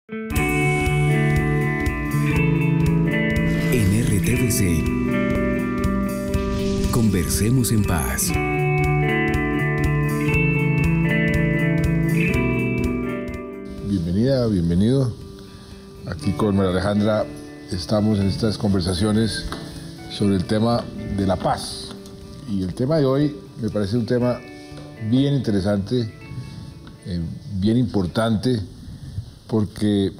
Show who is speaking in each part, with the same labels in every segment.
Speaker 1: En RTVC, conversemos en paz.
Speaker 2: Bienvenida, bienvenido. Aquí con María Alejandra estamos en estas conversaciones sobre el tema de la paz. Y el tema de hoy me parece un tema bien interesante, bien importante, porque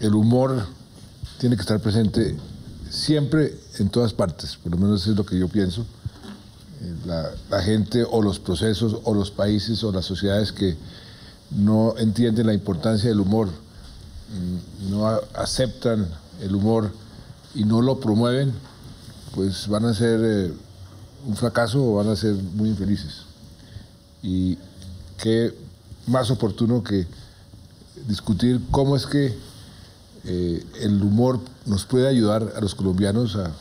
Speaker 2: el humor tiene que estar presente siempre en todas partes, por lo menos eso es lo que yo pienso. La gente o los procesos o los países o las sociedades que no entienden la importancia del humor, no aceptan el humor y no lo promueven, pues van a ser un fracaso o van a ser muy infelices. Y qué más oportuno que discutir cómo es que el humor nos puede ayudar a los colombianos a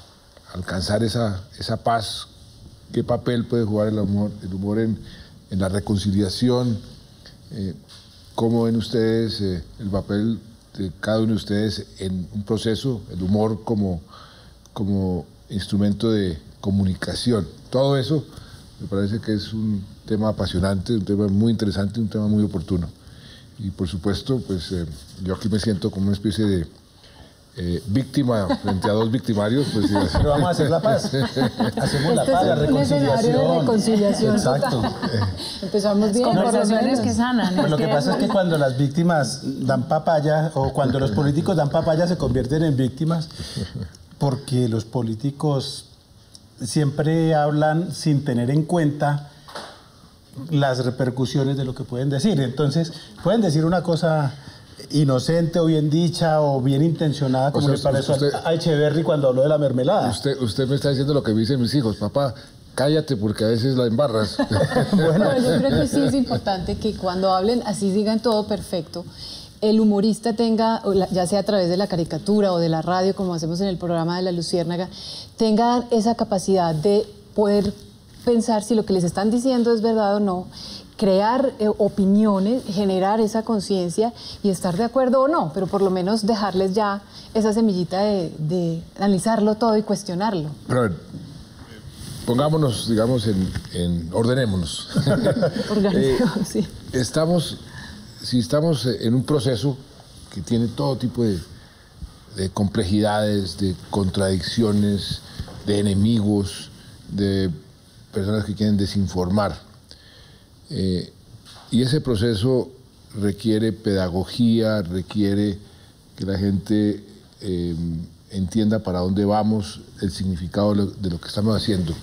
Speaker 2: alcanzar esa paz. ¿Qué papel puede jugar el humor en la reconciliación? ¿Cómo ven ustedes el papel de cada uno de ustedes en un proceso, el humor como instrumento de comunicación? Todo eso me parece que es un tema apasionante, un tema muy interesante, un tema muy oportuno. Y por supuesto, pues yo aquí me siento como una especie de víctima frente a dos victimarios. Pues,
Speaker 3: pero vamos a hacer la paz. Hacemos la paz, la reconciliación.
Speaker 4: Exacto.
Speaker 5: Empezamos bien.
Speaker 4: Conversaciones que sanan.
Speaker 3: Pues lo que pasa es que cuando las víctimas dan papaya, o cuando los políticos dan papaya, se convierten en víctimas, porque los políticos siempre hablan sin tener en cuenta las repercusiones de lo que pueden decir. Entonces, pueden decir una cosa inocente o bien dicha o bien intencionada, como le pareció a Echeverry cuando habló de la mermelada.
Speaker 2: Usted me está diciendo lo que me dicen mis hijos: papá, cállate porque a veces la embarras.
Speaker 5: Bueno, yo creo que sí es importante que cuando hablen así digan todo perfecto. El humorista tenga, ya sea a través de la caricatura o de la radio, como hacemos en el programa de La Luciérnaga, tenga esa capacidad de poder pensar si lo que les están diciendo es verdad o no, crear opiniones, generar esa conciencia y estar de acuerdo o no, pero por lo menos dejarles ya esa semillita de analizarlo todo y cuestionarlo.
Speaker 2: Pero a ver, pongámonos, digamos, ordenémonos.
Speaker 5: Sí.
Speaker 2: Si estamos en un proceso que tiene todo tipo de complejidades, de contradicciones, de enemigos, de personas que quieren desinformar, y ese proceso requiere pedagogía, requiere que la gente entienda para dónde vamos, el significado de lo que estamos haciendo.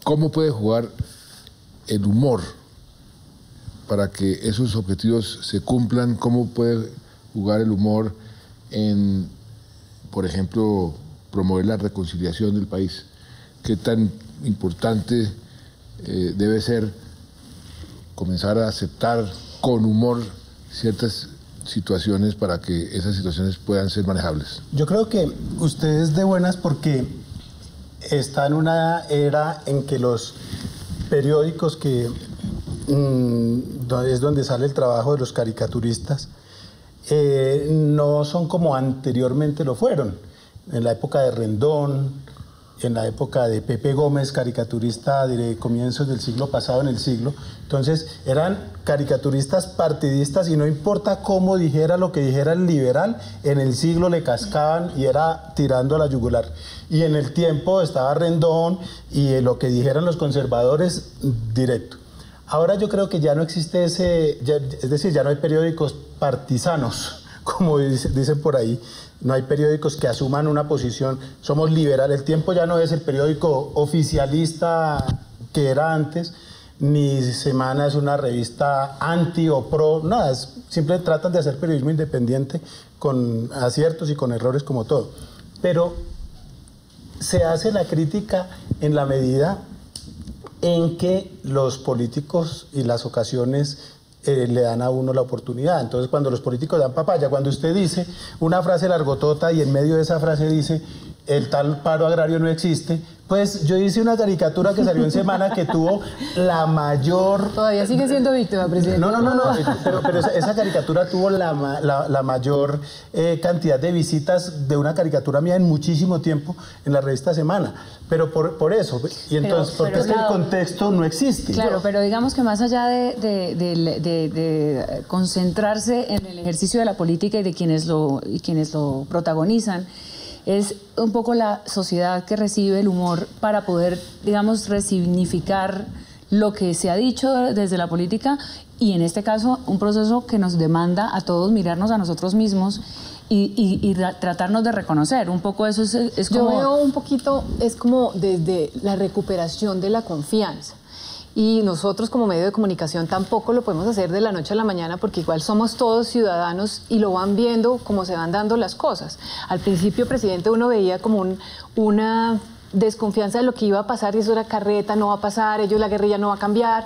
Speaker 2: ¿Cómo puede jugar el humor para que esos objetivos se cumplan? ¿Cómo puede jugar el humor en, por ejemplo, promover la reconciliación del país? ¿Qué tan importante debe ser comenzar a aceptar con humor ciertas situaciones para que esas situaciones puedan ser manejables?
Speaker 3: Yo creo que usted es de buenas porque está en una era en que los periódicos, que es donde sale el trabajo de los caricaturistas, no son como anteriormente lo fueron. En la época de Rendón, en la época de Pepe Gómez, caricaturista de comienzos del siglo pasado en el siglo. Entonces, eran caricaturistas partidistas y no importa cómo dijera lo que dijera el liberal, en el siglo le cascaban y era tirando a la yugular. Y en el tiempo estaba Rendón y lo que dijeran los conservadores, directo. Ahora yo creo que ya no existe es decir, ya no hay periódicos partisanos, como dicen por ahí. No hay periódicos que asuman una posición, somos liberales. El Tiempo ya no es el periódico oficialista que era antes, ni Semana es una revista anti o pro, nada, simplemente tratan de hacer periodismo independiente con aciertos y con errores como todo. Pero se hace la crítica en la medida en que los políticos y las ocasiones le dan a uno la oportunidad. Entonces, cuando los políticos dan papaya, cuando usted dice una frase largotota y en medio de esa frase dice el tal paro agrario no existe. Pues yo hice una caricatura que salió en semana que tuvo la mayor...
Speaker 5: Todavía sigue siendo víctima, presidente.
Speaker 3: No, pero esa caricatura tuvo la mayor cantidad de visitas de una caricatura mía en muchísimo tiempo en la revista Semana. Pero por eso, y entonces, porque es que el contexto no existe.
Speaker 4: Claro, pero digamos que más allá de concentrarse en el ejercicio de la política y de quienes lo protagonizan, es un poco la sociedad que recibe el humor para poder, digamos, resignificar lo que se ha dicho desde la política y en este caso un proceso que nos demanda a todos mirarnos a nosotros mismos y tratarnos de reconocer. Un poco eso es como...
Speaker 5: Yo veo un poquito, es como desde la recuperación de la confianza. Y nosotros como medio de comunicación tampoco lo podemos hacer de la noche a la mañana porque igual somos todos ciudadanos y lo van viendo cómo se van dando las cosas. Al principio, presidente, uno veía como una desconfianza de lo que iba a pasar y eso era carreta, no va a pasar, la guerrilla no va a cambiar.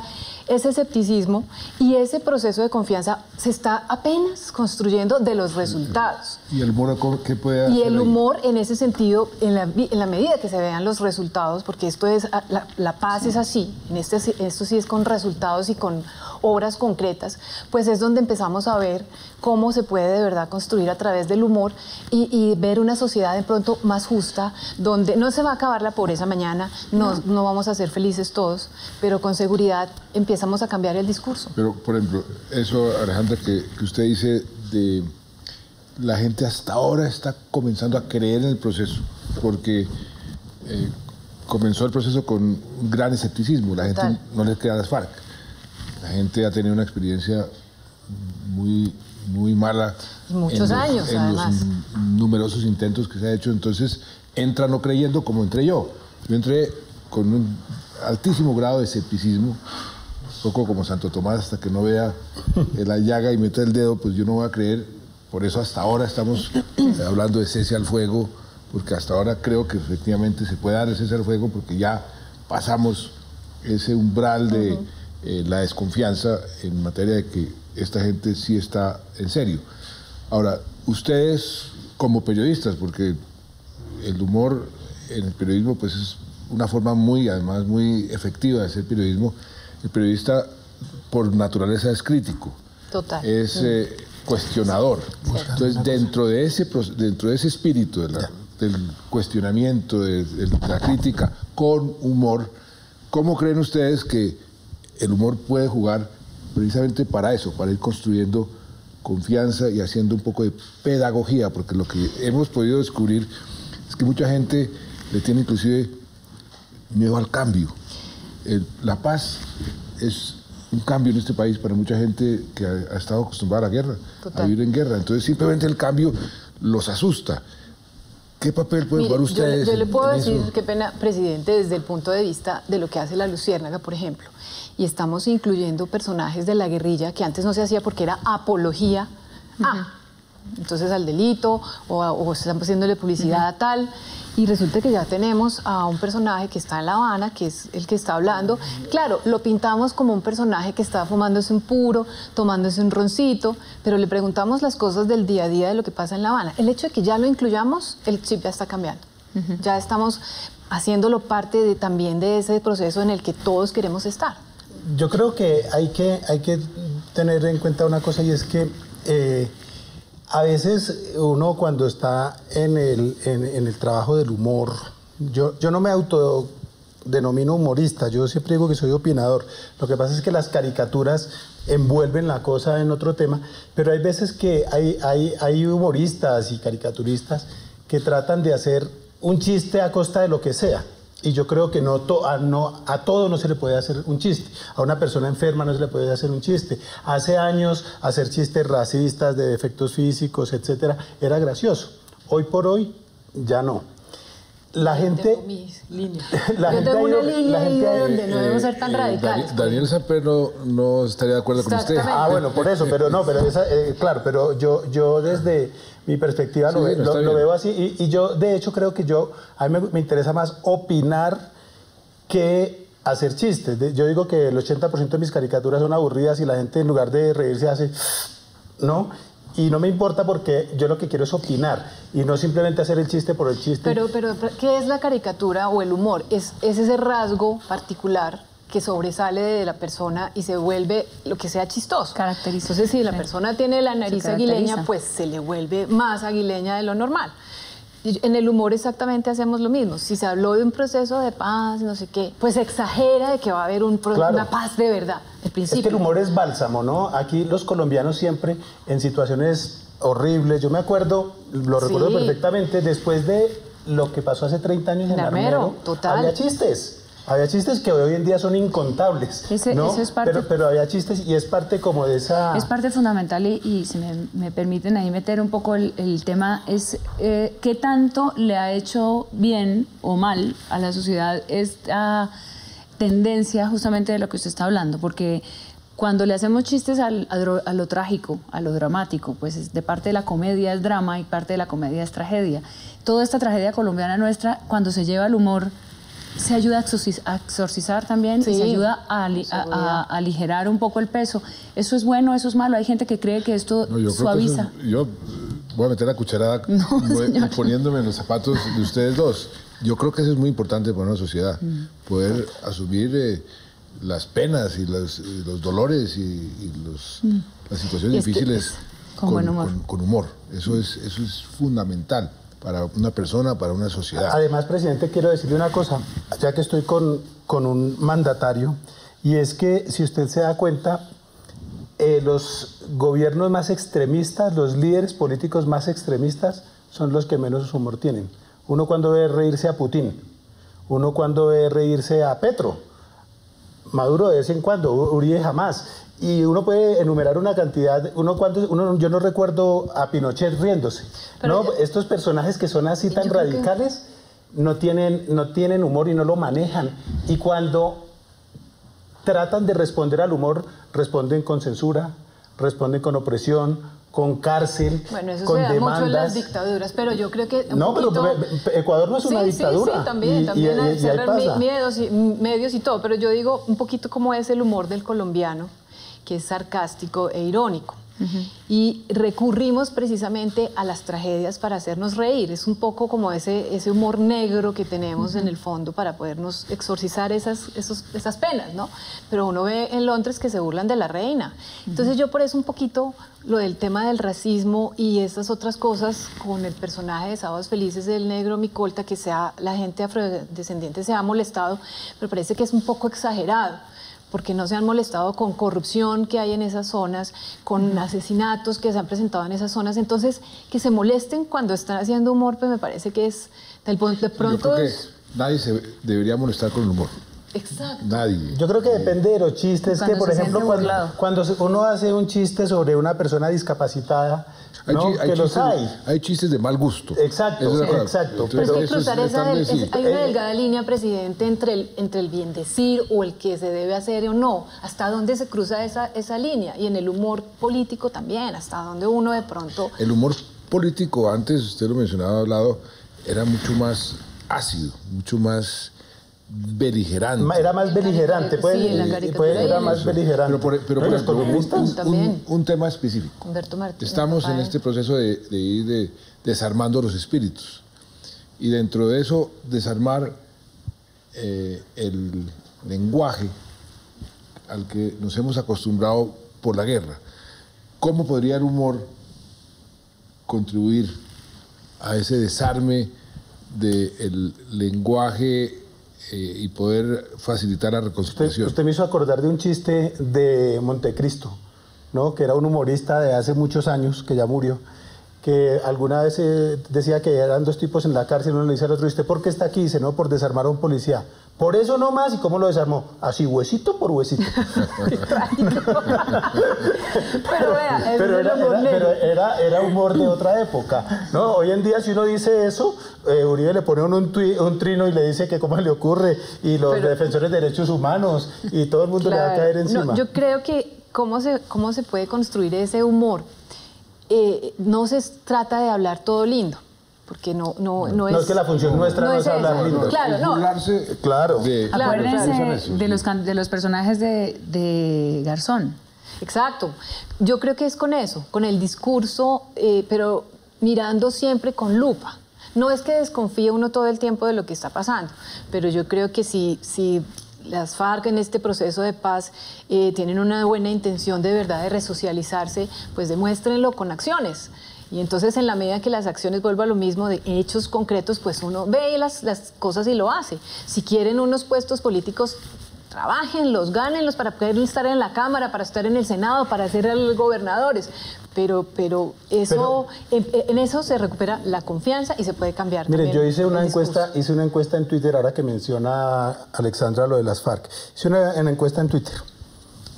Speaker 5: Ese escepticismo y ese proceso de confianza se está apenas construyendo de los resultados.
Speaker 2: ¿Y el humor qué puede hacer?
Speaker 5: Y el
Speaker 2: ahí?
Speaker 5: humor en ese sentido, en la medida que se vean los resultados, porque esto es, la paz es así, esto sí es con resultados y con obras concretas, pues es donde empezamos a ver cómo se puede de verdad construir a través del humor y ver una sociedad de pronto más justa, donde no se va a acabar la pobreza mañana, no vamos a ser felices todos, pero con seguridad empezamos a cambiar el discurso.
Speaker 2: Pero, por ejemplo, eso, Alejandra, que usted dice de la gente hasta ahora está comenzando a creer en el proceso, porque comenzó el proceso con un gran escepticismo, la gente no le cree a las FARC, la gente ha tenido una experiencia muy mala.
Speaker 5: Muchos años, además.
Speaker 2: Los numerosos intentos que se ha hecho, entonces entra no creyendo como entré yo. Yo entré con un altísimo grado de escepticismo, un poco como Santo Tomás, hasta que no vea la llaga y meta el dedo, pues yo no voy a creer. Por eso hasta ahora estamos hablando de cese al fuego, porque hasta ahora creo que efectivamente se puede dar el cese al fuego, porque ya pasamos ese umbral de la desconfianza en materia de que esta gente sí está en serio. Ahora, ustedes como periodistas, porque el humor en el periodismo pues es una forma además muy efectiva de hacer periodismo. El periodista por naturaleza es crítico.
Speaker 5: Total.
Speaker 2: Es cuestionador. Entonces, dentro de ese espíritu del cuestionamiento, de la crítica, con humor, ¿cómo creen ustedes que el humor puede jugar precisamente para eso, para ir construyendo confianza y haciendo un poco de pedagogía? Porque lo que hemos podido descubrir es que mucha gente le tiene inclusive miedo al cambio. La paz es un cambio en este país para mucha gente que ha estado acostumbrada a la guerra, a vivir en guerra. Entonces simplemente el cambio los asusta. ¿Qué papel pueden jugar ustedes?
Speaker 5: Yo le puedo decir, qué pena, presidente, desde el punto de vista de lo que hace la Luciérnaga, por ejemplo, y estamos incluyendo personajes de la guerrilla que antes no se hacía porque era apología entonces al delito o estamos haciéndole publicidad a tal, y resulta que ya tenemos a un personaje que está en La Habana, que es el que está hablando. Claro, lo pintamos como un personaje que está fumándose un puro, tomándose un roncito, pero le preguntamos las cosas del día a día de lo que pasa en La Habana. El hecho de que ya lo incluyamos, el chip ya está cambiando. Ya estamos haciéndolo parte también de ese proceso en el que todos queremos estar.
Speaker 3: Yo creo que hay que tener en cuenta una cosa, y es que a veces uno cuando está en el trabajo del humor, yo no me autodenomino humorista, yo siempre digo que soy opinador. Lo que pasa es que las caricaturas envuelven la cosa en otro tema, pero hay veces que hay humoristas y caricaturistas que tratan de hacer un chiste a costa de lo que sea. Y yo creo que a todo no se le puede hacer un chiste. A una persona enferma no se le puede hacer un chiste. Hace años hacer chistes racistas, de defectos físicos, etcétera, era gracioso. Hoy por hoy ya no. La gente...
Speaker 5: Yo tengo una línea ahí de donde no debemos ser tan radicales.
Speaker 2: Daniel Samper no estaría de acuerdo con usted.
Speaker 3: Ah, bueno, por eso, claro, pero yo desde mi perspectiva lo veo así, y yo de hecho creo que a mí me interesa más opinar que hacer chistes. Yo digo que el 80% de mis caricaturas son aburridas y la gente en lugar de reírse hace... ¿no? Y no me importa porque yo lo que quiero es opinar y no simplemente hacer el chiste por el chiste.
Speaker 5: Pero ¿qué es la caricatura o el humor? Es ese rasgo particular que sobresale de la persona y se vuelve lo que sea chistoso.
Speaker 4: Caracteriza.
Speaker 5: Entonces, si la persona tiene la nariz
Speaker 4: Se
Speaker 5: aguileña,
Speaker 4: caracteriza.
Speaker 5: pues se le vuelve más aguileña de lo normal. Y en el humor exactamente hacemos lo mismo. Si se habló de un proceso de paz, no sé qué, pues se exagera de que va a haber
Speaker 3: Claro.
Speaker 5: una paz de verdad, al principio.
Speaker 3: Es que el humor es bálsamo, ¿no? Aquí los colombianos siempre en situaciones horribles. Yo me acuerdo, lo recuerdo
Speaker 5: Sí.
Speaker 3: perfectamente, después de lo que pasó hace 30 años en
Speaker 5: Armero,
Speaker 3: Armero,
Speaker 5: total.
Speaker 3: había chistes. Había chistes que hoy en día son incontables, ¿no?
Speaker 4: Eso es parte-
Speaker 3: pero había chistes y es parte como de esa...
Speaker 4: Es parte fundamental y si me permiten ahí meter un poco el tema, es qué tanto le ha hecho bien o mal a la sociedad esta tendencia justamente de lo que usted está hablando, porque cuando le hacemos chistes a lo trágico, a lo dramático, pues de parte de la comedia es drama y parte de la comedia es tragedia. Toda esta tragedia colombiana nuestra, cuando se lleva al humor, se ayuda a exorcizar también
Speaker 5: Sí,
Speaker 4: y se ayuda a aligerar un poco el peso. Eso es bueno, eso es malo. Hay gente que cree que esto
Speaker 2: No, yo creo que
Speaker 4: suaviza.
Speaker 2: eso yo voy a meter la cucharada poniéndome en los zapatos de ustedes dos. Yo creo que eso es muy importante para una sociedad, poder asumir las penas y los dolores y las situaciones
Speaker 5: Y es que
Speaker 2: difíciles
Speaker 4: con buen humor.
Speaker 2: con humor. Eso es fundamental para una persona, para una sociedad.
Speaker 3: Además, presidente, quiero decirle una cosa, ya que estoy con un mandatario, y es que si usted se da cuenta, los gobiernos más extremistas, los líderes políticos más extremistas, son los que menos humor tienen. Uno cuando ve reírse a Putin, uno cuando ve reírse a Petro, Maduro de vez en cuando, Uribe jamás. Y uno puede enumerar una cantidad, yo no recuerdo a Pinochet riéndose.
Speaker 5: Pero
Speaker 3: ¿no? Estos personajes que son así tan
Speaker 5: yo creo que-
Speaker 3: radicales no tienen humor y no lo manejan. Y cuando tratan de responder al humor, responden con censura, responden con opresión, con cárcel,
Speaker 5: Bueno, eso
Speaker 3: con
Speaker 5: se da
Speaker 3: demandas.
Speaker 5: mucho en las dictaduras, pero yo creo que un
Speaker 3: No,
Speaker 5: poquito...
Speaker 3: pero Ecuador no es una dictadura.
Speaker 5: Sí, también,
Speaker 3: Y
Speaker 5: también
Speaker 3: ahí
Speaker 5: cerrar
Speaker 3: pasa.
Speaker 5: medios y todo, pero yo digo un poquito cómo es el humor del colombiano, que es sarcástico e irónico. Y recurrimos precisamente a las tragedias para hacernos reír. Es un poco como ese humor negro que tenemos en el fondo para podernos exorcizar esas penas, ¿no? Pero uno ve en Londres que se burlan de la reina. Entonces yo por eso un poquito lo del tema del racismo y esas otras cosas con el personaje de Sábados Felices del negro Micolta, que la gente afrodescendiente se ha molestado, pero parece que es un poco exagerado, porque no se han molestado con corrupción que hay en esas zonas, con asesinatos que se han presentado en esas zonas. Entonces, que se molesten cuando están haciendo humor, pues me parece que es de pronto...
Speaker 2: Yo creo que nadie se debería molestar con el humor.
Speaker 5: Exacto.
Speaker 2: Nadie.
Speaker 3: Yo creo que depende de los chistes,
Speaker 4: Cuando
Speaker 3: que por
Speaker 4: se
Speaker 3: ejemplo
Speaker 4: siente burlado.
Speaker 3: cuando uno hace un chiste sobre una persona discapacitada, ¿no? que los hay.
Speaker 2: Hay chistes de mal gusto.
Speaker 3: Exacto,
Speaker 2: Eso es
Speaker 3: sí,
Speaker 2: verdad.
Speaker 3: exacto.
Speaker 5: Pero es que
Speaker 2: eso
Speaker 5: cruzar
Speaker 2: tal vez sí.
Speaker 5: hay una delgada línea, presidente, entre el bien decir o el que se debe hacer o no. ¿Hasta dónde se cruza esa línea? Y en el humor político también, hasta dónde uno de pronto...
Speaker 2: El humor político, antes usted lo mencionaba, hablado, era mucho más ácido, mucho más beligerante.
Speaker 3: Era más beligerante, pues,
Speaker 5: Sí, en la caricatura
Speaker 3: era
Speaker 5: y-
Speaker 3: más beligerante.
Speaker 2: Pero
Speaker 3: ¿No?
Speaker 2: por
Speaker 3: Los
Speaker 2: ejemplo,
Speaker 3: columnistas
Speaker 5: también.
Speaker 2: un tema específico.
Speaker 5: Humberto Martínez.
Speaker 2: Estamos en
Speaker 5: Rafael.
Speaker 2: este proceso de ir desarmando los espíritus. Y dentro de eso, desarmar el lenguaje al que nos hemos acostumbrado por la guerra. ¿Cómo podría el humor contribuir a ese desarme del lenguaje y poder facilitar la reconciliación?
Speaker 3: Usted me hizo acordar de un chiste de Montecristo, ¿no? Que era un humorista de hace muchos años, que ya murió, que alguna vez decía que eran dos tipos en la cárcel, uno le dice al otro, ¿y usted por qué está aquí? Dice, no, por desarmar a un policía. Por eso no más, ¿y cómo lo desarmó? Así, huesito por huesito.
Speaker 5: Pero vea, ese
Speaker 3: Pero
Speaker 5: es el humor negro.
Speaker 3: era humor de otra época, ¿no? Hoy en día si uno dice eso, Uribe le pone un trino y le dice que cómo le ocurre, y los defensores de derechos humanos, y todo el mundo le va a
Speaker 5: Claro.
Speaker 3: caer encima.
Speaker 5: No, yo creo que cómo se puede construir ese humor. No se trata de hablar todo lindo, porque no
Speaker 3: No es que la función nuestra no es hablar
Speaker 5: eso.
Speaker 3: lindo.
Speaker 5: Claro, no.
Speaker 3: Claro.
Speaker 5: Claro,
Speaker 4: Acuérdense de los personajes de Garzón.
Speaker 5: Exacto. Yo creo que es con eso, con el discurso, pero mirando siempre con lupa. No es que desconfíe uno todo el tiempo de lo que está pasando, pero yo creo que si las FARC en este proceso de paz tienen una buena intención de verdad de resocializarse, pues demuéstrenlo con acciones. Y entonces en la medida que las acciones, vuelvo a lo mismo, de hechos concretos, pues uno ve las cosas y lo hace. Si quieren unos puestos políticos, trabajenlos, gánenlos para poder estar en la Cámara, para estar en el Senado, para ser gobernadores. Pero eso, en eso se recupera la confianza y se puede cambiar.
Speaker 3: Mire, yo hice una
Speaker 5: discurso.
Speaker 3: encuesta en Twitter, ahora que menciona Alexandra lo de las FARC. Hice una encuesta en Twitter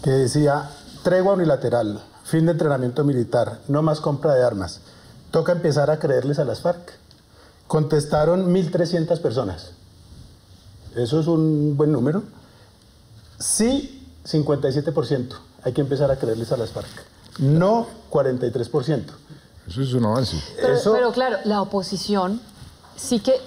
Speaker 3: que decía: tregua unilateral, fin de entrenamiento militar, no más compra de armas. Toca empezar a creerles a las FARC. Contestaron 1.300 personas. Eso es un buen número. Sí, 57%. Hay que empezar a creerles a las FARC. No, 43%.
Speaker 2: Eso es un avance.
Speaker 5: Pero claro, la oposición sí que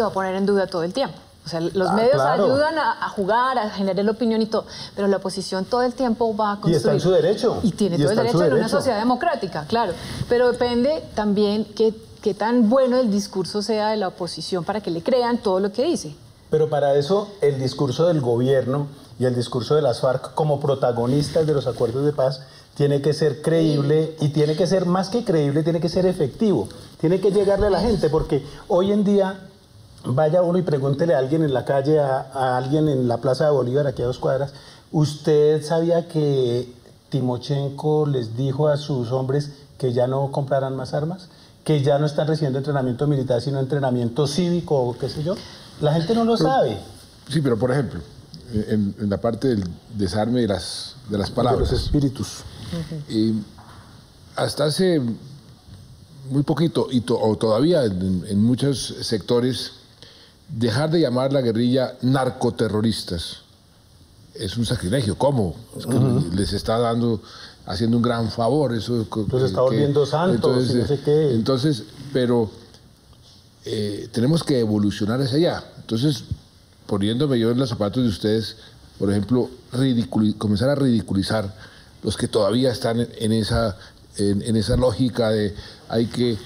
Speaker 5: va a poner en duda todo el tiempo. O sea, los medios
Speaker 3: claro.
Speaker 5: ayudan a jugar, a generar opinión y todo, pero la oposición todo el tiempo va a construir.
Speaker 3: Y está en su derecho.
Speaker 5: Y tiene todo el derecho en una sociedad democrática, claro. Pero depende también qué tan bueno el discurso sea de la oposición para que le crean todo lo que dice.
Speaker 3: Pero para eso el discurso del gobierno y el discurso de las FARC como protagonistas de los acuerdos de paz tiene que ser creíble y tiene que ser más que creíble, tiene que ser efectivo, tiene que llegarle a la gente, porque hoy en día vaya uno y pregúntele a alguien en la calle, a alguien en la Plaza de Bolívar, aquí a 2 cuadras, ¿usted sabía que Timochenko les dijo a sus hombres que ya no compraran más armas? ¿Que ya no están recibiendo entrenamiento militar, sino entrenamiento cívico o qué sé yo? La gente no lo sabe.
Speaker 2: Sí, pero por ejemplo, en la parte del desarme de las palabras.
Speaker 3: De los espíritus.
Speaker 2: Hasta hace muy poquito, o todavía en muchos sectores, dejar de llamar la guerrilla narcoterroristas es un sacrilegio. ¿Cómo? Es que les está haciendo un gran favor. Eso,
Speaker 3: los está volviendo santos,
Speaker 2: entonces,
Speaker 3: y no sé qué.
Speaker 2: Entonces, pero tenemos que evolucionar hacia allá. Entonces, poniéndome yo en los zapatos de ustedes, por ejemplo, comenzar a ridiculizar los que todavía están en esa lógica de hay que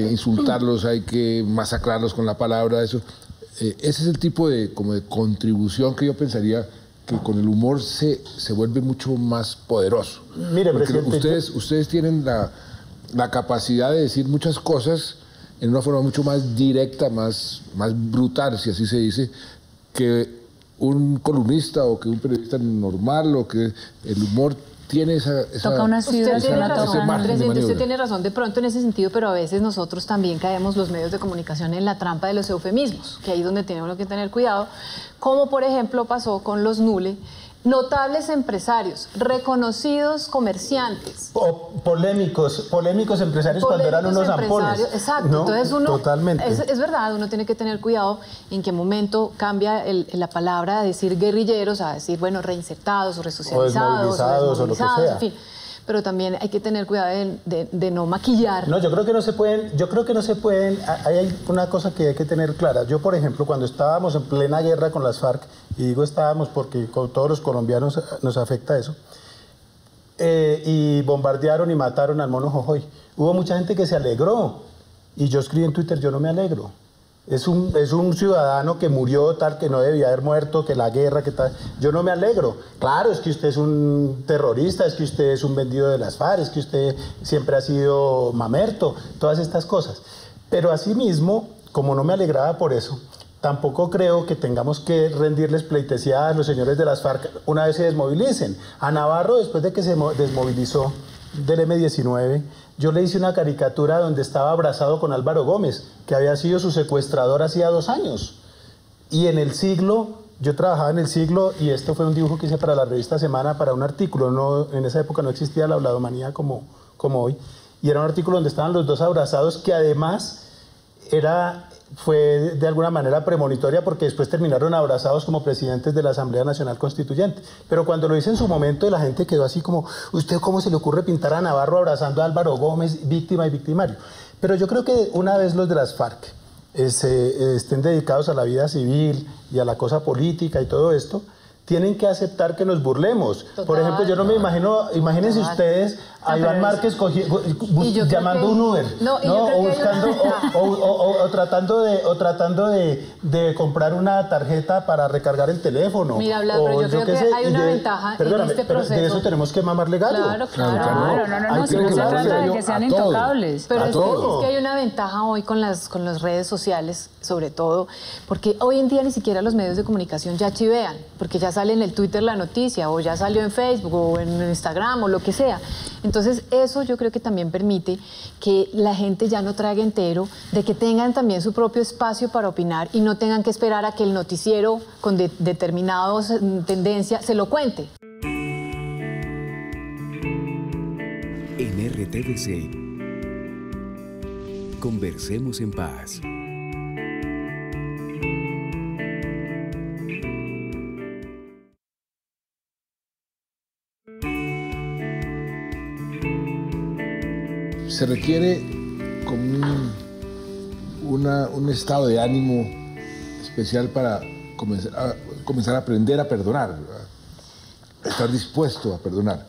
Speaker 2: insultarlos, hay que masacrarlos con la palabra, eso. Ese es el tipo de contribución que yo pensaría que con el humor se vuelve mucho más poderoso.
Speaker 3: Mire,
Speaker 2: porque
Speaker 3: presidente,
Speaker 2: ustedes tienen la capacidad de decir muchas cosas en una forma mucho más directa, más brutal, si así se dice, que un columnista o que un periodista normal, o que el humor tiene esa
Speaker 4: toca unas fibras
Speaker 5: usted tiene
Speaker 4: que
Speaker 5: razón,
Speaker 4: tocan.
Speaker 5: presidente, usted tiene razón de pronto en ese sentido, pero a veces nosotros también caemos, los medios de comunicación, en la trampa de los eufemismos, que ahí es donde tenemos que tener cuidado, como por ejemplo pasó con los Nule, notables empresarios, reconocidos comerciantes.
Speaker 3: O polémicos empresarios cuando eran unos zampones.
Speaker 5: Exacto,
Speaker 3: ¿no?
Speaker 5: entonces uno,
Speaker 3: Totalmente.
Speaker 5: es verdad, uno tiene que tener cuidado en qué momento cambia la palabra de decir guerrilleros a decir, bueno, reinsertados o resocializados
Speaker 3: o lo que sea.
Speaker 5: en fin. Pero también hay que tener cuidado de no maquillar.
Speaker 3: No, yo creo que no se pueden, hay una cosa que hay que tener clara. Yo, por ejemplo, cuando estábamos en plena guerra con las FARC, y digo estábamos porque con todos los colombianos nos afecta eso, y bombardearon y mataron al Mono Jojoy, hubo mucha gente que se alegró, y yo escribí en Twitter, yo no me alegro. Es un ciudadano que murió tal que no debía haber muerto, que la guerra, que tal. Yo no me alegro. Claro, es que usted es un terrorista, es que usted es un vendido de las FARC, es que usted siempre ha sido mamerto, todas estas cosas. Pero asimismo, como no me alegraba por eso, tampoco creo que tengamos que rendirles pleitesía a los señores de las FARC una vez se desmovilicen. A Navarro, después de que se desmovilizó del M-19, yo le hice una caricatura donde estaba abrazado con Álvaro Gómez, que había sido su secuestrador hacía 2 años. Y en El Siglo, yo trabajaba en El Siglo, y esto fue un dibujo que hice para la revista Semana, para un artículo. No, en esa época no existía la habladomanía como hoy. Y era un artículo donde estaban los dos abrazados, que además fue de alguna manera premonitoria, porque después terminaron abrazados como presidentes de la Asamblea Nacional Constituyente. Pero cuando lo hice en su momento, la gente quedó así como, ¿usted cómo se le ocurre pintar a Navarro abrazando a Álvaro Gómez, víctima y victimario? Pero yo creo que una vez los de las FARC estén dedicados a la vida civil y a la cosa política y todo esto, tienen que aceptar que nos burlemos.
Speaker 5: Total.
Speaker 3: Por ejemplo, yo no me imagino, imagínense ustedes a Iván Márquez llamando un Uber, o tratando de comprar una tarjeta para recargar el teléfono.
Speaker 5: Mira, pero yo creo que hay una ventaja en este proceso.
Speaker 3: De eso tenemos que mamarle gallo.
Speaker 5: Claro.
Speaker 4: No, si no se trata de que sean intocables.
Speaker 5: Pero es que hay una ventaja hoy con las redes sociales, sobre todo, porque hoy en día ni siquiera los medios de comunicación ya chivean, porque ya sale en el Twitter la noticia, o ya salió en Facebook, o en Instagram, o lo que sea. Entonces, eso yo creo que también permite que la gente ya no trague entero, de que tengan también su propio espacio para opinar y no tengan que esperar a que el noticiero con determinadas tendencias se lo cuente.
Speaker 1: En RTVC, conversemos en paz.
Speaker 2: Se requiere como un estado de ánimo especial para comenzar a aprender a perdonar, a estar dispuesto a perdonar.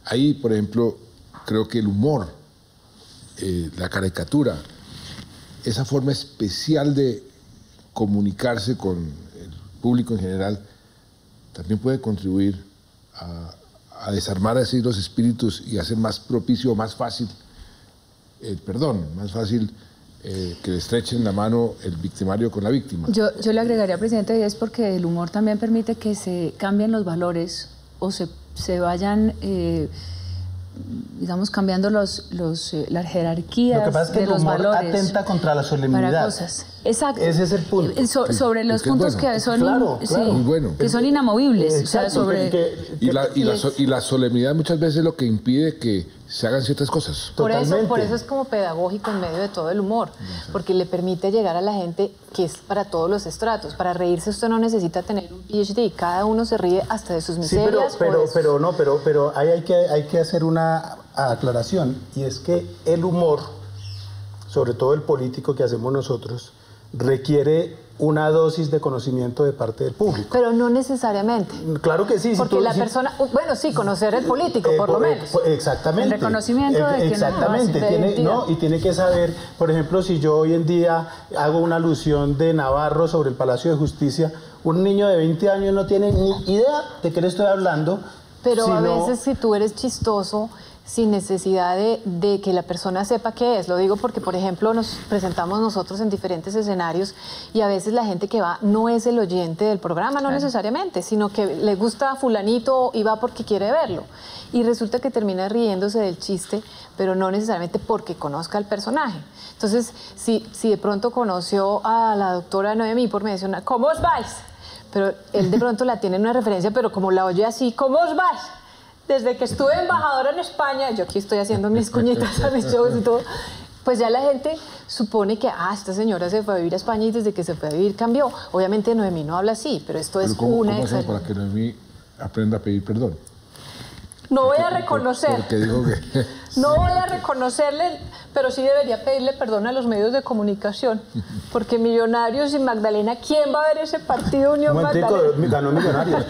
Speaker 2: Ahí, por ejemplo, creo que el humor, la caricatura, esa forma especial de comunicarse con el público en general, también puede contribuir a desarmar así los espíritus y hacer más propicio, más fácil el perdón, más fácil que le estrechen la mano el victimario con la víctima.
Speaker 4: Yo le agregaría, presidente, y es porque el humor también permite que se cambien los valores o se vayan, digamos, cambiando las jerarquías de los valores.
Speaker 3: Lo que pasa es que el humor atenta contra la solemnidad.
Speaker 4: Para cosas. Exacto.
Speaker 3: Ese es el punto.
Speaker 4: Sobre los puntos
Speaker 2: bueno.
Speaker 4: que son,
Speaker 3: Claro.
Speaker 2: Muy bueno.
Speaker 4: que son inamovibles.
Speaker 3: Exacto,
Speaker 4: o sea,
Speaker 2: y la solemnidad muchas veces es lo que impide que se hagan ciertas cosas.
Speaker 5: Por eso
Speaker 3: Totalmente.
Speaker 5: es como pedagógico en medio de todo el humor, porque le permite llegar a la gente que es para todos los estratos. Para reírse usted no necesita tener un PhD, cada uno se ríe hasta de sus
Speaker 3: Sí,
Speaker 5: miserias.
Speaker 3: pero ahí hay que hacer una aclaración, y es que el humor, sobre todo el político que hacemos nosotros, requiere una dosis de conocimiento de parte del público.
Speaker 5: Pero no necesariamente.
Speaker 3: Claro que sí.
Speaker 5: Porque la persona, bueno, sí, conocer el político, por lo menos.
Speaker 3: Exactamente.
Speaker 4: El reconocimiento de quienes lo
Speaker 3: exactamente.
Speaker 4: hacen.
Speaker 3: Y tiene que saber, por ejemplo, si yo hoy en día hago una alusión de Navarro sobre el Palacio de Justicia, un niño de 20 años no tiene ni idea de qué le estoy hablando.
Speaker 5: Pero a veces si tú eres chistoso, sin necesidad de que la persona sepa qué es. Lo digo porque, por ejemplo, nos presentamos nosotros en diferentes escenarios y a veces la gente que va no es el oyente del programa, no necesariamente, sino que le gusta a fulanito y va porque quiere verlo. Y resulta que termina riéndose del chiste, pero no necesariamente porque conozca al personaje. Entonces, si de pronto conoció a la doctora Noemí por mencionar, ¿cómo os vais? Pero él de pronto la tiene en una referencia, pero como la oye así, ¿cómo os vais? Desde que estuve embajadora en España, yo aquí estoy haciendo mis cuñitas a mis shows y todo, pues ya la gente supone que, esta señora se fue a vivir a España y desde que se fue a vivir cambió. Obviamente Noemí no habla así, pero esto es
Speaker 2: ¿Cómo hacemos para que Noemí aprenda a pedir perdón?
Speaker 5: No voy a reconocer.
Speaker 2: Porque dijo que...
Speaker 5: No voy a reconocerle, pero sí debería pedirle perdón a los medios de comunicación. Porque Millonarios y Magdalena, ¿quién va a ver ese partido Unión Magdalena?
Speaker 3: Ganó Millonarios.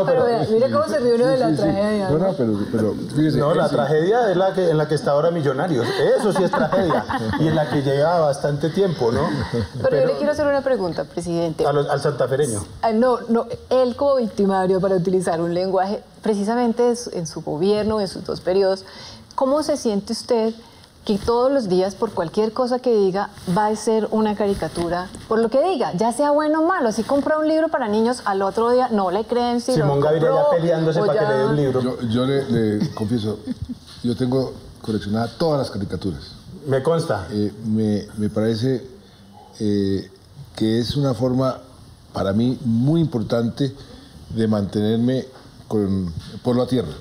Speaker 5: pero vea, mire cómo se ríe uno de la tragedia.
Speaker 2: No, pero fíjese,
Speaker 3: la tragedia es en la que está ahora Millonarios. Eso sí es tragedia. Y en la que lleva bastante tiempo, ¿no?
Speaker 5: Pero yo le quiero hacer una pregunta, presidente.
Speaker 3: Al santafereño.
Speaker 5: No, él como victimario, para utilizar un lenguaje, precisamente en su gobierno, en sus 2 periodos, ¿cómo se siente usted que todos los días, por cualquier cosa que diga, va a ser una caricatura? Por lo que diga, ya sea bueno o malo. Si compra un libro para niños, al otro día no le creen si
Speaker 3: Simón
Speaker 5: lo
Speaker 3: Gaviria
Speaker 5: compró,
Speaker 3: ya peleándose para que le dé un libro.
Speaker 2: Yo le confieso, yo tengo coleccionadas todas las caricaturas.
Speaker 3: Me consta.
Speaker 2: Me parece que es una forma, para mí, muy importante de mantenerme con el pueblo a tierra.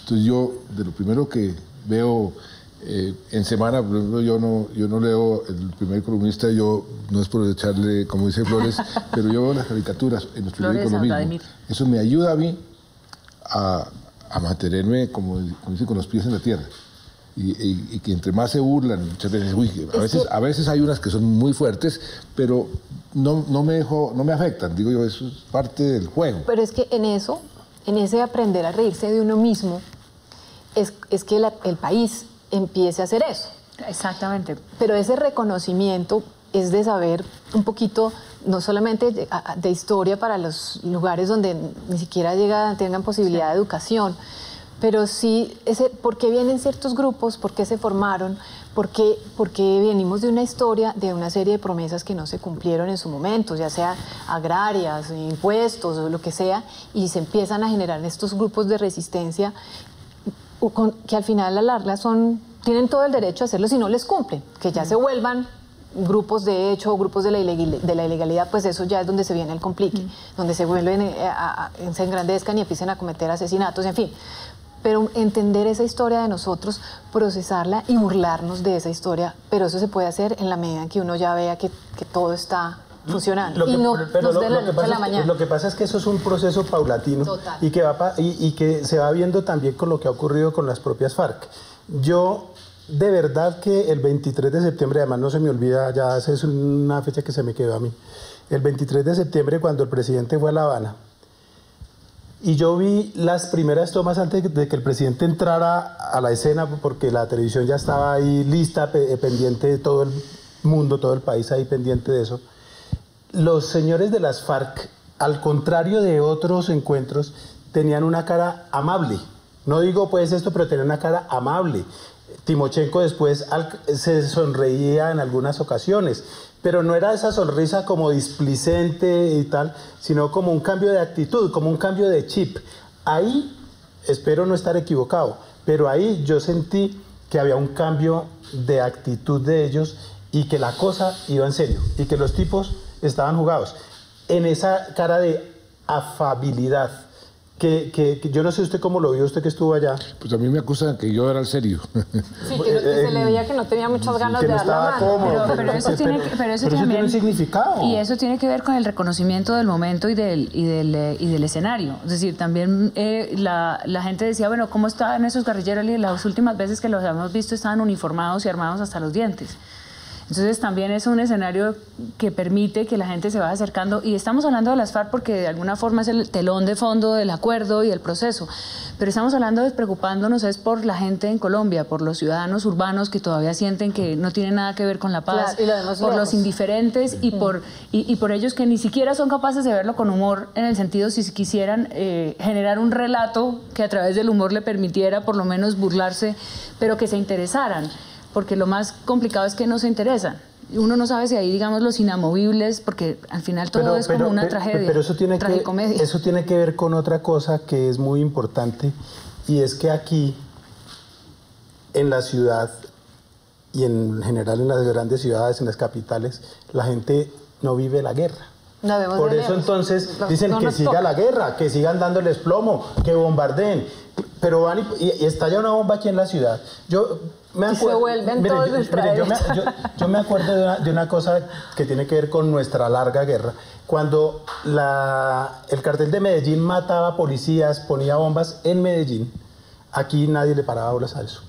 Speaker 2: Entonces yo, de lo primero que veo en semana, por ejemplo, yo no leo El Primer Columnista, yo no es por echarle, como dice Flores, pero yo veo las caricaturas en los periódicos lo mismo. Eso me ayuda a mí a mantenerme, como dice, con los pies en la tierra. y que entre más se burlan, muchas veces, a veces hay unas que son muy fuertes, pero no me afectan, digo yo, eso es parte del juego.
Speaker 5: Pero es que en ese aprender a reírse de uno mismo, es que el país empiece a hacer eso.
Speaker 4: Exactamente.
Speaker 5: Pero ese reconocimiento es de saber un poquito, no solamente de historia para los lugares donde ni siquiera tengan posibilidad de educación, pero sí, ¿por qué vienen ciertos grupos? ¿Por qué se formaron? Porque venimos de una historia, de una serie de promesas que no se cumplieron en su momento, ya sea agrarias, impuestos o lo que sea, y se empiezan a generar estos grupos de resistencia que al final a la larga tienen todo el derecho a hacerlo si no les cumplen, que ya se vuelvan grupos de hecho, grupos de la ilegalidad, pues eso ya es donde se viene el complique, donde se vuelven, se engrandezcan y empiecen a cometer asesinatos, en fin. Pero entender esa historia de nosotros, procesarla y burlarnos de esa historia, pero eso se puede hacer en la medida en que uno ya vea que todo está funcionando.
Speaker 3: Lo que pasa es que eso es un proceso paulatino y que se va viendo también con lo que ha ocurrido con las propias FARC. Yo, de verdad que el 23 de septiembre, además no se me olvida, ya es una fecha que se me quedó a mí, el 23 de septiembre cuando el presidente fue a La Habana, y yo vi las primeras tomas antes de que el presidente entrara a la escena, porque la televisión ya estaba ahí lista, pendiente de todo el mundo, todo el país ahí pendiente de eso. Los señores de las FARC, al contrario de otros encuentros, tenían una cara amable. No digo pues esto, pero tenían una cara amable. Timochenko después se sonreía en algunas ocasiones, pero no era esa sonrisa como displicente y tal, sino como un cambio de actitud, como un cambio de chip. Ahí, espero no estar equivocado, pero ahí yo sentí que había un cambio de actitud de ellos y que la cosa iba en serio y que los tipos estaban jugados en esa cara de afabilidad. Que yo no sé usted cómo lo vio, usted que estuvo allá.
Speaker 2: Pues a mí me acusan que yo era el serio.
Speaker 5: Sí, que se le veía que no tenía muchas ganas de dar la mano.
Speaker 4: Pero eso tiene un
Speaker 3: significado.
Speaker 4: Y eso tiene que ver con el reconocimiento del momento y del escenario. Es decir, también la gente decía, bueno, ¿cómo estaban esos guerrilleros? Y las últimas veces que los habíamos visto estaban uniformados y armados hasta los dientes. Entonces también es un escenario que permite que la gente se vaya acercando, y estamos hablando de las FARC porque de alguna forma es el telón de fondo del acuerdo y el proceso, pero estamos hablando de preocupándonos es por la gente en Colombia, por los ciudadanos urbanos que todavía sienten que no tienen nada que ver con la paz, claro, por los indiferentes y por ellos que ni siquiera son capaces de verlo con humor, en el sentido si quisieran generar un relato que a través del humor le permitiera por lo menos burlarse, pero que se interesaran. Porque lo más complicado es que no se interesan. Uno no sabe si ahí, digamos, los inamovibles, porque al final todo es como una tragedia,
Speaker 3: pero eso tiene
Speaker 4: tragicomedia.
Speaker 3: Eso tiene que ver con otra cosa que es muy importante, y es que aquí, en la ciudad, y en general en las grandes ciudades, en las capitales, la gente no vive la guerra. Por eso entonces dicen que siga la guerra, que sigan dándoles plomo, que bombardeen. Pero van y estalla una bomba aquí en la ciudad. Yo me acuerdo, yo me acuerdo de una cosa que tiene que ver con nuestra larga guerra. Cuando el cartel de Medellín mataba policías, ponía bombas en Medellín, aquí nadie le paraba bolas a eso.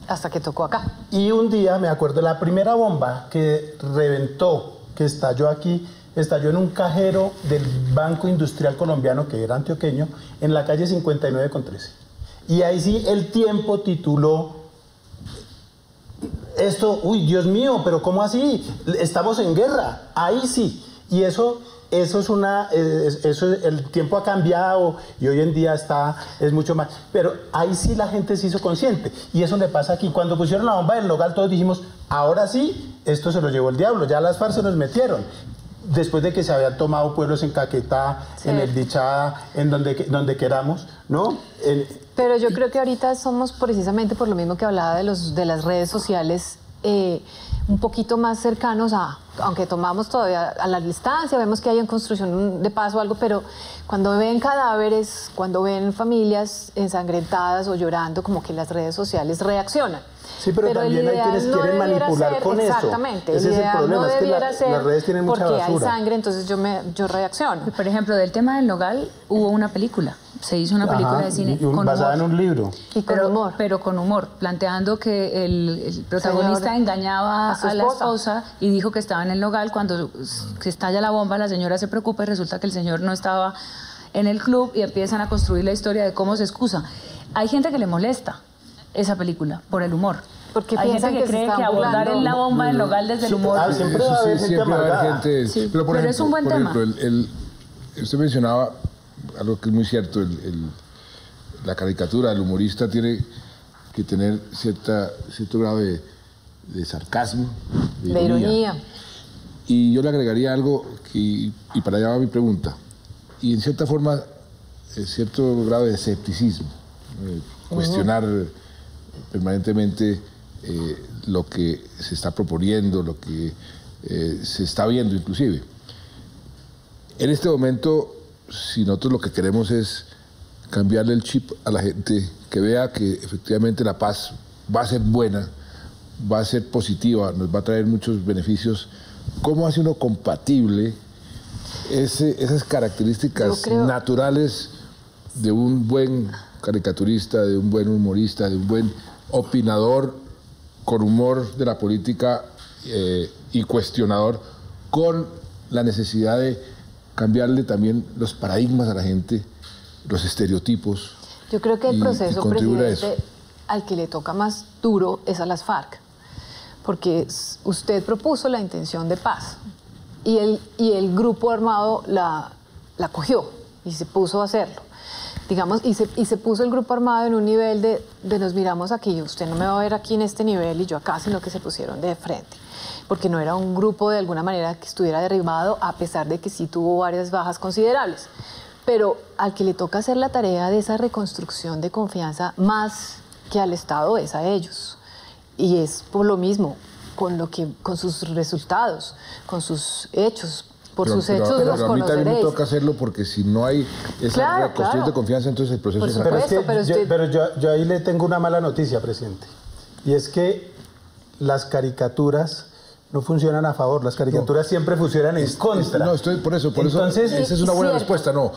Speaker 5: Hasta que tocó acá.
Speaker 3: Y un día, me acuerdo, la primera bomba que reventó, que estalló aquí, estalló en un cajero del Banco Industrial Colombiano, que era antioqueño, en la calle 59 con 13. Y ahí sí El Tiempo tituló esto, uy, Dios mío, pero ¿cómo así? Estamos en guerra, ahí sí. Y eso el tiempo ha cambiado y hoy en día es mucho más. Pero ahí sí la gente se hizo consciente. Y eso le pasa aquí. Cuando pusieron la bomba del Nogal, todos dijimos, ahora sí, esto se lo llevó el diablo, ya las FARC se nos metieron. Después de que se habían tomado pueblos en Caquetá, sí, en El Dichá, en donde queramos, ¿no?
Speaker 5: Pero yo creo que ahorita somos precisamente por lo mismo que hablaba de las redes sociales, un poquito más cercanos aunque tomamos todavía a la distancia, vemos que hay en construcción de paz o algo, pero cuando ven cadáveres, cuando ven familias ensangrentadas o llorando, como que las redes sociales reaccionan.
Speaker 3: Sí, pero también hay quienes quieren manipular con eso.
Speaker 5: Exactamente.
Speaker 3: Ese es el problema, es que las redes tienen mucha basura.
Speaker 5: Porque hay sangre, entonces yo reacciono.
Speaker 4: Por ejemplo, del tema del Nogal hubo una película. Se hizo una película de cine
Speaker 3: basada en un libro.
Speaker 5: Y con humor.
Speaker 4: Pero con humor, planteando que el protagonista engañaba a la esposa y dijo que estaba en el Nogal. Cuando se estalla la bomba, la señora se preocupa y resulta que el señor no estaba en el club y empiezan a construir la historia de cómo se excusa. Hay gente que le molesta esa película por el humor.
Speaker 5: Porque
Speaker 4: hay gente que cree que abordar en la bomba del Nogal desde el humor...
Speaker 3: Siempre va a haber gente amargada.
Speaker 2: Pero, por ejemplo,
Speaker 4: es un buen tema.
Speaker 2: Usted mencionaba algo que es muy cierto, la caricatura, el humorista tiene que tener cierto grado de sarcasmo, de ironía. Y yo le agregaría algo, y para allá va mi pregunta, y en cierta forma, cierto grado de escepticismo, cuestionar permanentemente lo que se está proponiendo, lo que se está viendo inclusive. En este momento, si nosotros lo que queremos es cambiarle el chip a la gente, que vea que efectivamente la paz va a ser buena, va a ser positiva, nos va a traer muchos beneficios, ¿cómo hace uno compatible esas características naturales de un buen caricaturista, de un buen humorista, de un buen opinador con humor de la política y cuestionador, con la necesidad de cambiarle también los paradigmas a la gente, los estereotipos?
Speaker 5: Yo creo que el proceso, presidente, al que le toca más duro es a las FARC, porque usted propuso la intención de paz y el grupo armado la cogió y se puso a hacerlo. Digamos, y se puso el grupo armado en un nivel de nos miramos aquí, usted no me va a ver aquí en este nivel y yo acá, sino que se pusieron de frente. Porque no era un grupo de alguna manera que estuviera derribado, a pesar de que sí tuvo varias bajas considerables. Pero al que le toca hacer la tarea de esa reconstrucción de confianza más que al Estado es a ellos. Y es por lo mismo, con sus resultados, con sus hechos. Por sus hechos los conoceréis.
Speaker 2: A mí también me toca hacerlo porque si no hay esa reconstrucción de confianza, entonces el proceso se acaba.
Speaker 3: Pero yo ahí le tengo una mala noticia, presidente. Y es que las caricaturas no funcionan a favor, las caricaturas siempre funcionan en contra.
Speaker 2: No, estoy por eso. Entonces, esa es una buena respuesta. No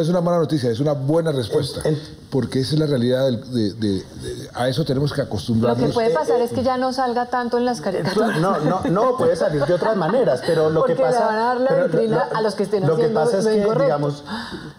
Speaker 2: es una mala noticia, es una buena respuesta. Porque esa es la realidad a eso tenemos que acostumbrarnos.
Speaker 5: Lo que puede pasar es que ya no salga tanto en las caricaturas.
Speaker 3: No, puede salir de otras maneras, pero lo que pasa...
Speaker 5: Porque le van a dar la vitrina a los que estén haciendo lo
Speaker 3: que pasa es que,
Speaker 5: incorrecto.
Speaker 3: digamos,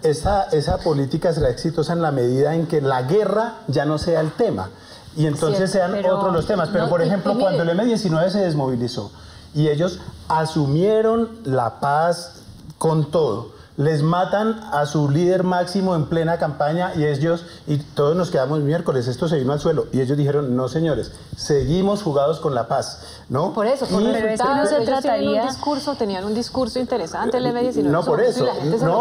Speaker 3: esa política será exitosa en la medida en que la guerra ya no sea el tema. Y entonces sean otros los temas. Pero, por ejemplo, cuando el M-19 se desmovilizó y ellos asumieron la paz con todo, les matan a su líder máximo en plena campaña y todos nos quedamos miércoles, esto se vino al suelo. Y ellos dijeron, no señores, seguimos jugados con la paz, ¿no?
Speaker 5: Por eso, por
Speaker 4: pero es que no se trataría...
Speaker 5: tenían un discurso interesante el M-19.
Speaker 3: No, por eso.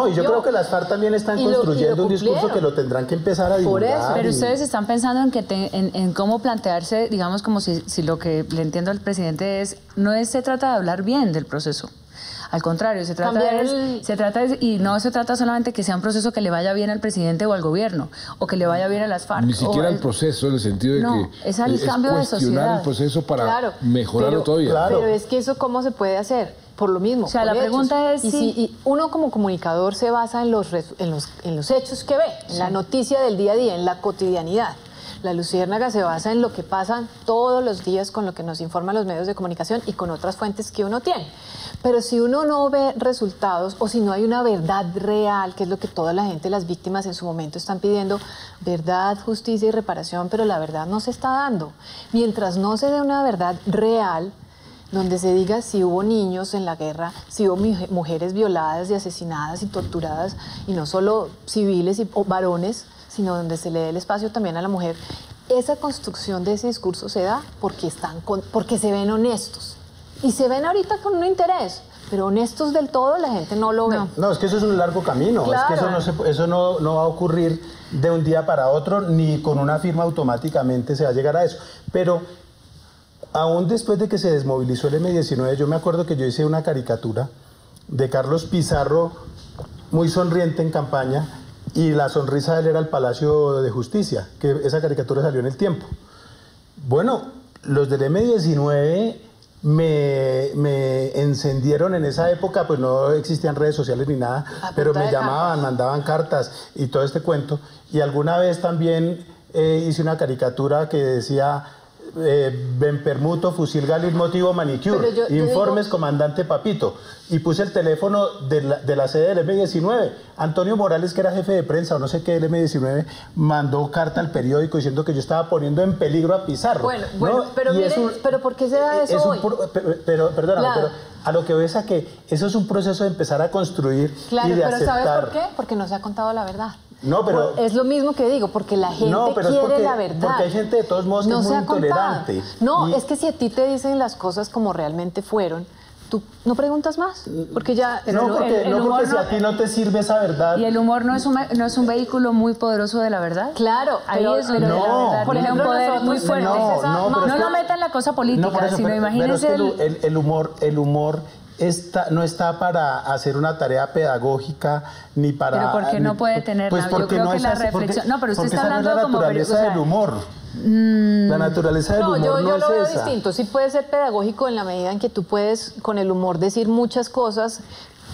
Speaker 3: Y yo creo que las FARC también están construyendo un discurso que lo tendrán que empezar a divulgar.
Speaker 5: Por eso.
Speaker 4: Pero ustedes están pensando en cómo plantearse, digamos, como si lo que le entiendo al presidente se trata de hablar bien del proceso. Al contrario, se trata y no se trata solamente que sea un proceso que le vaya bien al presidente o al gobierno, o que le vaya bien a las FARC.
Speaker 2: Ni siquiera el proceso, en el sentido de que
Speaker 4: es al cambio de sociedad.
Speaker 2: El proceso para mejorarlo todavía.
Speaker 5: Pero es que eso, ¿cómo se puede hacer? Por lo mismo.
Speaker 4: O sea, la pregunta es
Speaker 5: y uno como comunicador se basa en los hechos que ve, en la noticia del día a día, en la cotidianidad. La Luciérnaga se basa en lo que pasa todos los días con lo que nos informan los medios de comunicación y con otras fuentes que uno tiene. Pero si uno no ve resultados o si no hay una verdad real, que es lo que toda la gente, las víctimas en su momento están pidiendo, verdad, justicia y reparación, pero la verdad no se está dando. Mientras no se dé una verdad real, donde se diga si hubo niños en la guerra, si hubo mujeres violadas y asesinadas y torturadas, y no solo civiles o varones, sino donde se le dé el espacio también a la mujer. Esa construcción de ese discurso se da porque se ven honestos. Y se ven ahorita con un interés, pero honestos del todo la gente no lo ve.
Speaker 3: No, es que eso es un largo camino. Claro. Es que eso no va a ocurrir de un día para otro, ni con una firma automáticamente se va a llegar a eso. Pero aún después de que se desmovilizó el M-19, yo me acuerdo que yo hice una caricatura de Carlos Pizarro, muy sonriente en campaña, y la sonrisa de él era el Palacio de Justicia, que esa caricatura salió en El Tiempo. Bueno, los del M-19 me encendieron en esa época, pues no existían redes sociales ni nada, pero me llamaban, mandaban cartas y todo este cuento. Y alguna vez también hice una caricatura que decía Benpermuto, fusil Galil, motivo manicure, informes comandante Papito. Y puse el teléfono de la sede del M-19. Antonio Morales, que era jefe de prensa o no sé qué del M-19, mandó carta al periódico diciendo que yo estaba poniendo en peligro a Pizarro.
Speaker 5: Bueno,
Speaker 3: ¿no?
Speaker 5: pero miren, pero ¿por qué se da eso hoy?
Speaker 3: Perdóname,
Speaker 5: Claro.
Speaker 3: pero a lo que ves a que eso es un proceso de empezar a construir
Speaker 5: Claro,
Speaker 3: y de
Speaker 5: pero
Speaker 3: aceptar.
Speaker 5: ¿sabes por qué? Porque no se ha contado la verdad.
Speaker 3: No, pero...
Speaker 5: Es lo mismo que digo, porque la gente quiere la verdad.
Speaker 3: Porque hay gente de todos modos que es muy intolerante.
Speaker 5: No, es que si a ti te dicen las cosas como realmente fueron, ¿tú no preguntas más? Porque ya...
Speaker 3: No, porque si a ti no te sirve esa verdad...
Speaker 4: ¿Y el humor no es un vehículo muy poderoso de la verdad?
Speaker 5: Claro,
Speaker 4: ahí es donde la verdad tiene un poder muy fuerte. No lo metan en la cosa política, sino imagínense...
Speaker 3: Pero es que el humor no está para hacer una tarea pedagógica ni para...
Speaker 4: Pero ¿por qué no puede tener nada? Yo creo que la reflexión... No, pero usted está hablando como...
Speaker 3: La naturaleza del humor. La naturaleza del humor no es esa.
Speaker 5: yo lo veo distinto. Sí puede ser pedagógico en la medida en que tú puedes con el humor decir muchas cosas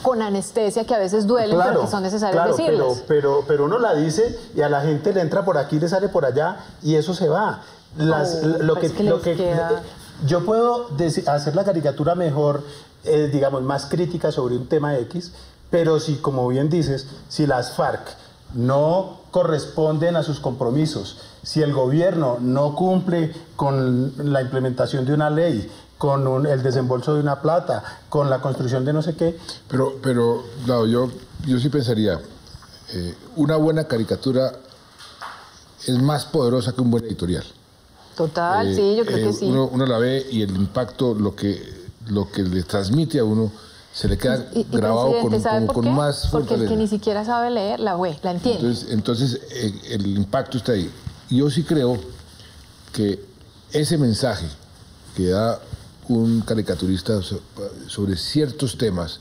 Speaker 5: con anestesia que a veces duelen, pero que son necesarias decirlas.
Speaker 3: Pero uno la dice y a la gente le entra por aquí, le sale por allá y eso se va. Yo puedo hacer la caricatura mejor, digamos, más crítica sobre un tema X, pero si, como bien dices, si las FARC no corresponden a sus compromisos, si el gobierno no cumple con la implementación de una ley, con el desembolso de una plata, con la construcción de no sé qué...
Speaker 2: Pero claro, yo sí pensaría, una buena caricatura es más poderosa que un buen editorial.
Speaker 5: Total, sí, yo creo que sí.
Speaker 2: Uno la ve y el impacto, lo que le transmite a uno, se le queda grabado con más fortaleza.
Speaker 5: Porque el que ni siquiera sabe leer, la entiende.
Speaker 2: Entonces el impacto está ahí. Yo sí creo que ese mensaje que da un caricaturista sobre ciertos temas,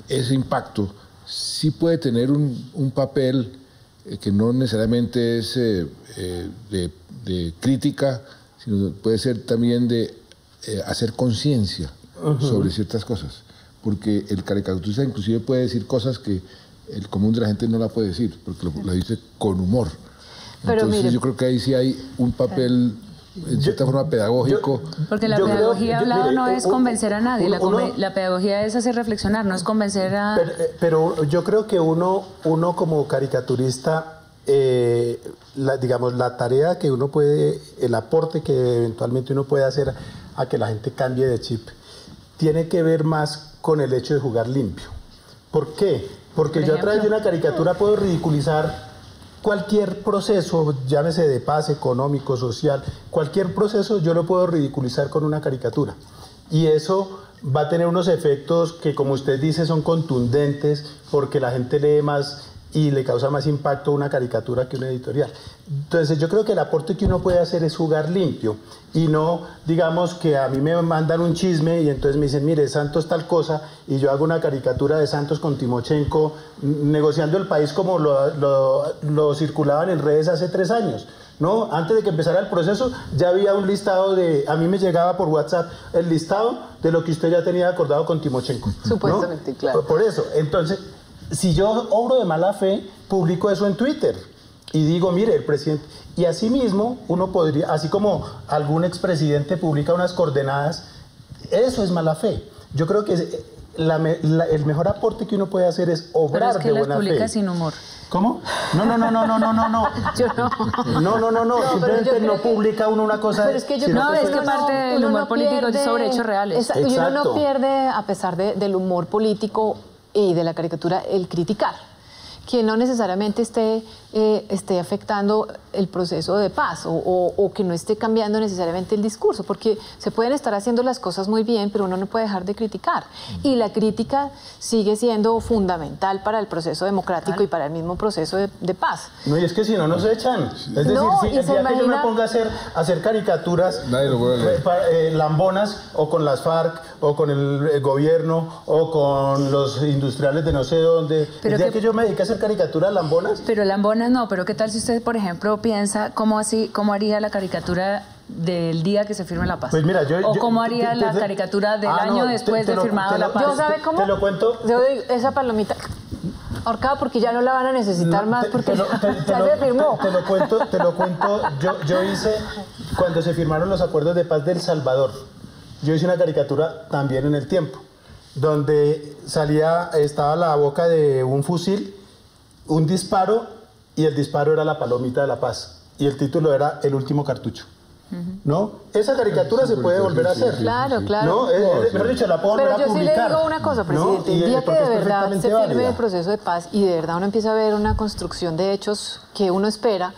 Speaker 2: ese impacto sí puede tener un papel que no necesariamente es de crítica, sino puede ser también de hacer conciencia sobre ciertas cosas. Porque el caricaturista inclusive puede decir cosas que el común de la gente no la puede decir, porque lo dice con humor.
Speaker 5: Pero
Speaker 2: entonces
Speaker 5: mire,
Speaker 2: yo creo que ahí sí hay un papel, en cierta forma, pedagógico.
Speaker 4: Porque la pedagogía hablado no es convencer a nadie, la pedagogía es hacer reflexionar, no es convencer a...
Speaker 3: Pero yo creo que uno como caricaturista, digamos, la tarea que uno puede, el aporte que eventualmente uno puede hacer a que la gente cambie de chip, tiene que ver más con el hecho de jugar limpio. ¿Por qué? Porque yo a través de una caricatura puedo ridiculizar cualquier proceso, llámese de paz, económico, social, cualquier proceso yo lo puedo ridiculizar con una caricatura. Y eso va a tener unos efectos que, como usted dice, son contundentes porque la gente lee más y le causa más impacto una caricatura que una editorial. Entonces yo creo que el aporte que uno puede hacer es jugar limpio y no, digamos, que a mí me mandan un chisme y entonces me dicen, mire, Santos tal cosa, y yo hago una caricatura de Santos con Timochenko negociando el país como lo circulaban en redes hace 3 años. ¿No? Antes de que empezara el proceso ya había un listado a mí me llegaba por WhatsApp el listado de lo que usted ya tenía acordado con Timochenko.
Speaker 5: Supuestamente, ¿no? Claro.
Speaker 3: Por eso, entonces, si yo obro de mala fe, publico eso en Twitter y digo, mire, el presidente... Y así mismo uno podría, así como algún expresidente publica unas coordenadas, eso es mala fe. Yo creo que el mejor aporte que uno puede hacer es obrar de buena fe.
Speaker 4: Pero es que las publica sin humor.
Speaker 3: ¿Cómo? No.
Speaker 5: Yo no.
Speaker 3: No. Simplemente no publica uno una cosa...
Speaker 5: Pero es que yo
Speaker 4: no, es que parte del humor político es sobre hechos reales.
Speaker 5: Y uno no pierde, a pesar del humor político y de la caricatura, el criticar, que no necesariamente esté afectando el proceso de paz o que no esté cambiando necesariamente el discurso, porque se pueden estar haciendo las cosas muy bien, pero uno no puede dejar de criticar. Y la crítica sigue siendo fundamental para el proceso democrático y para el mismo proceso de paz.
Speaker 3: No, y es que si no nos echan. Es decir, si el día que yo me ponga a hacer caricaturas lambonas, o con las FARC, o con el gobierno, o con los industriales de no sé dónde, el día que yo me dedique a hacer caricaturas lambonas...
Speaker 4: Pero lambonas no, pero ¿qué tal si usted, por ejemplo, piensa cómo haría la caricatura del día que se firme la paz?
Speaker 3: Pues mira,
Speaker 4: ¿O cómo haría la caricatura del año después de firmado la paz?
Speaker 5: ¿Yo sabe cómo?
Speaker 3: Te lo cuento.
Speaker 5: Yo digo, esa palomita ahorcada porque ya no la van a necesitar más porque ya se firmó.
Speaker 3: Te lo cuento. Yo hice, cuando se firmaron los acuerdos de paz de El Salvador, yo hice una caricatura también en El Tiempo, donde estaba la boca de un fusil, un disparo, y el disparo era la palomita de la paz. Y el título era El último cartucho. ¿No? Esa caricatura se puede volver a hacer.
Speaker 5: Claro, claro.
Speaker 3: ¿No? Mejor dicho, la puedo volver a publicar.
Speaker 5: Pero yo sí le digo una cosa, presidente.
Speaker 3: ¿No?
Speaker 5: El día que de verdad se firme
Speaker 3: válida.
Speaker 5: el proceso de paz y de verdad uno empieza a ver una construcción de hechos que uno espera,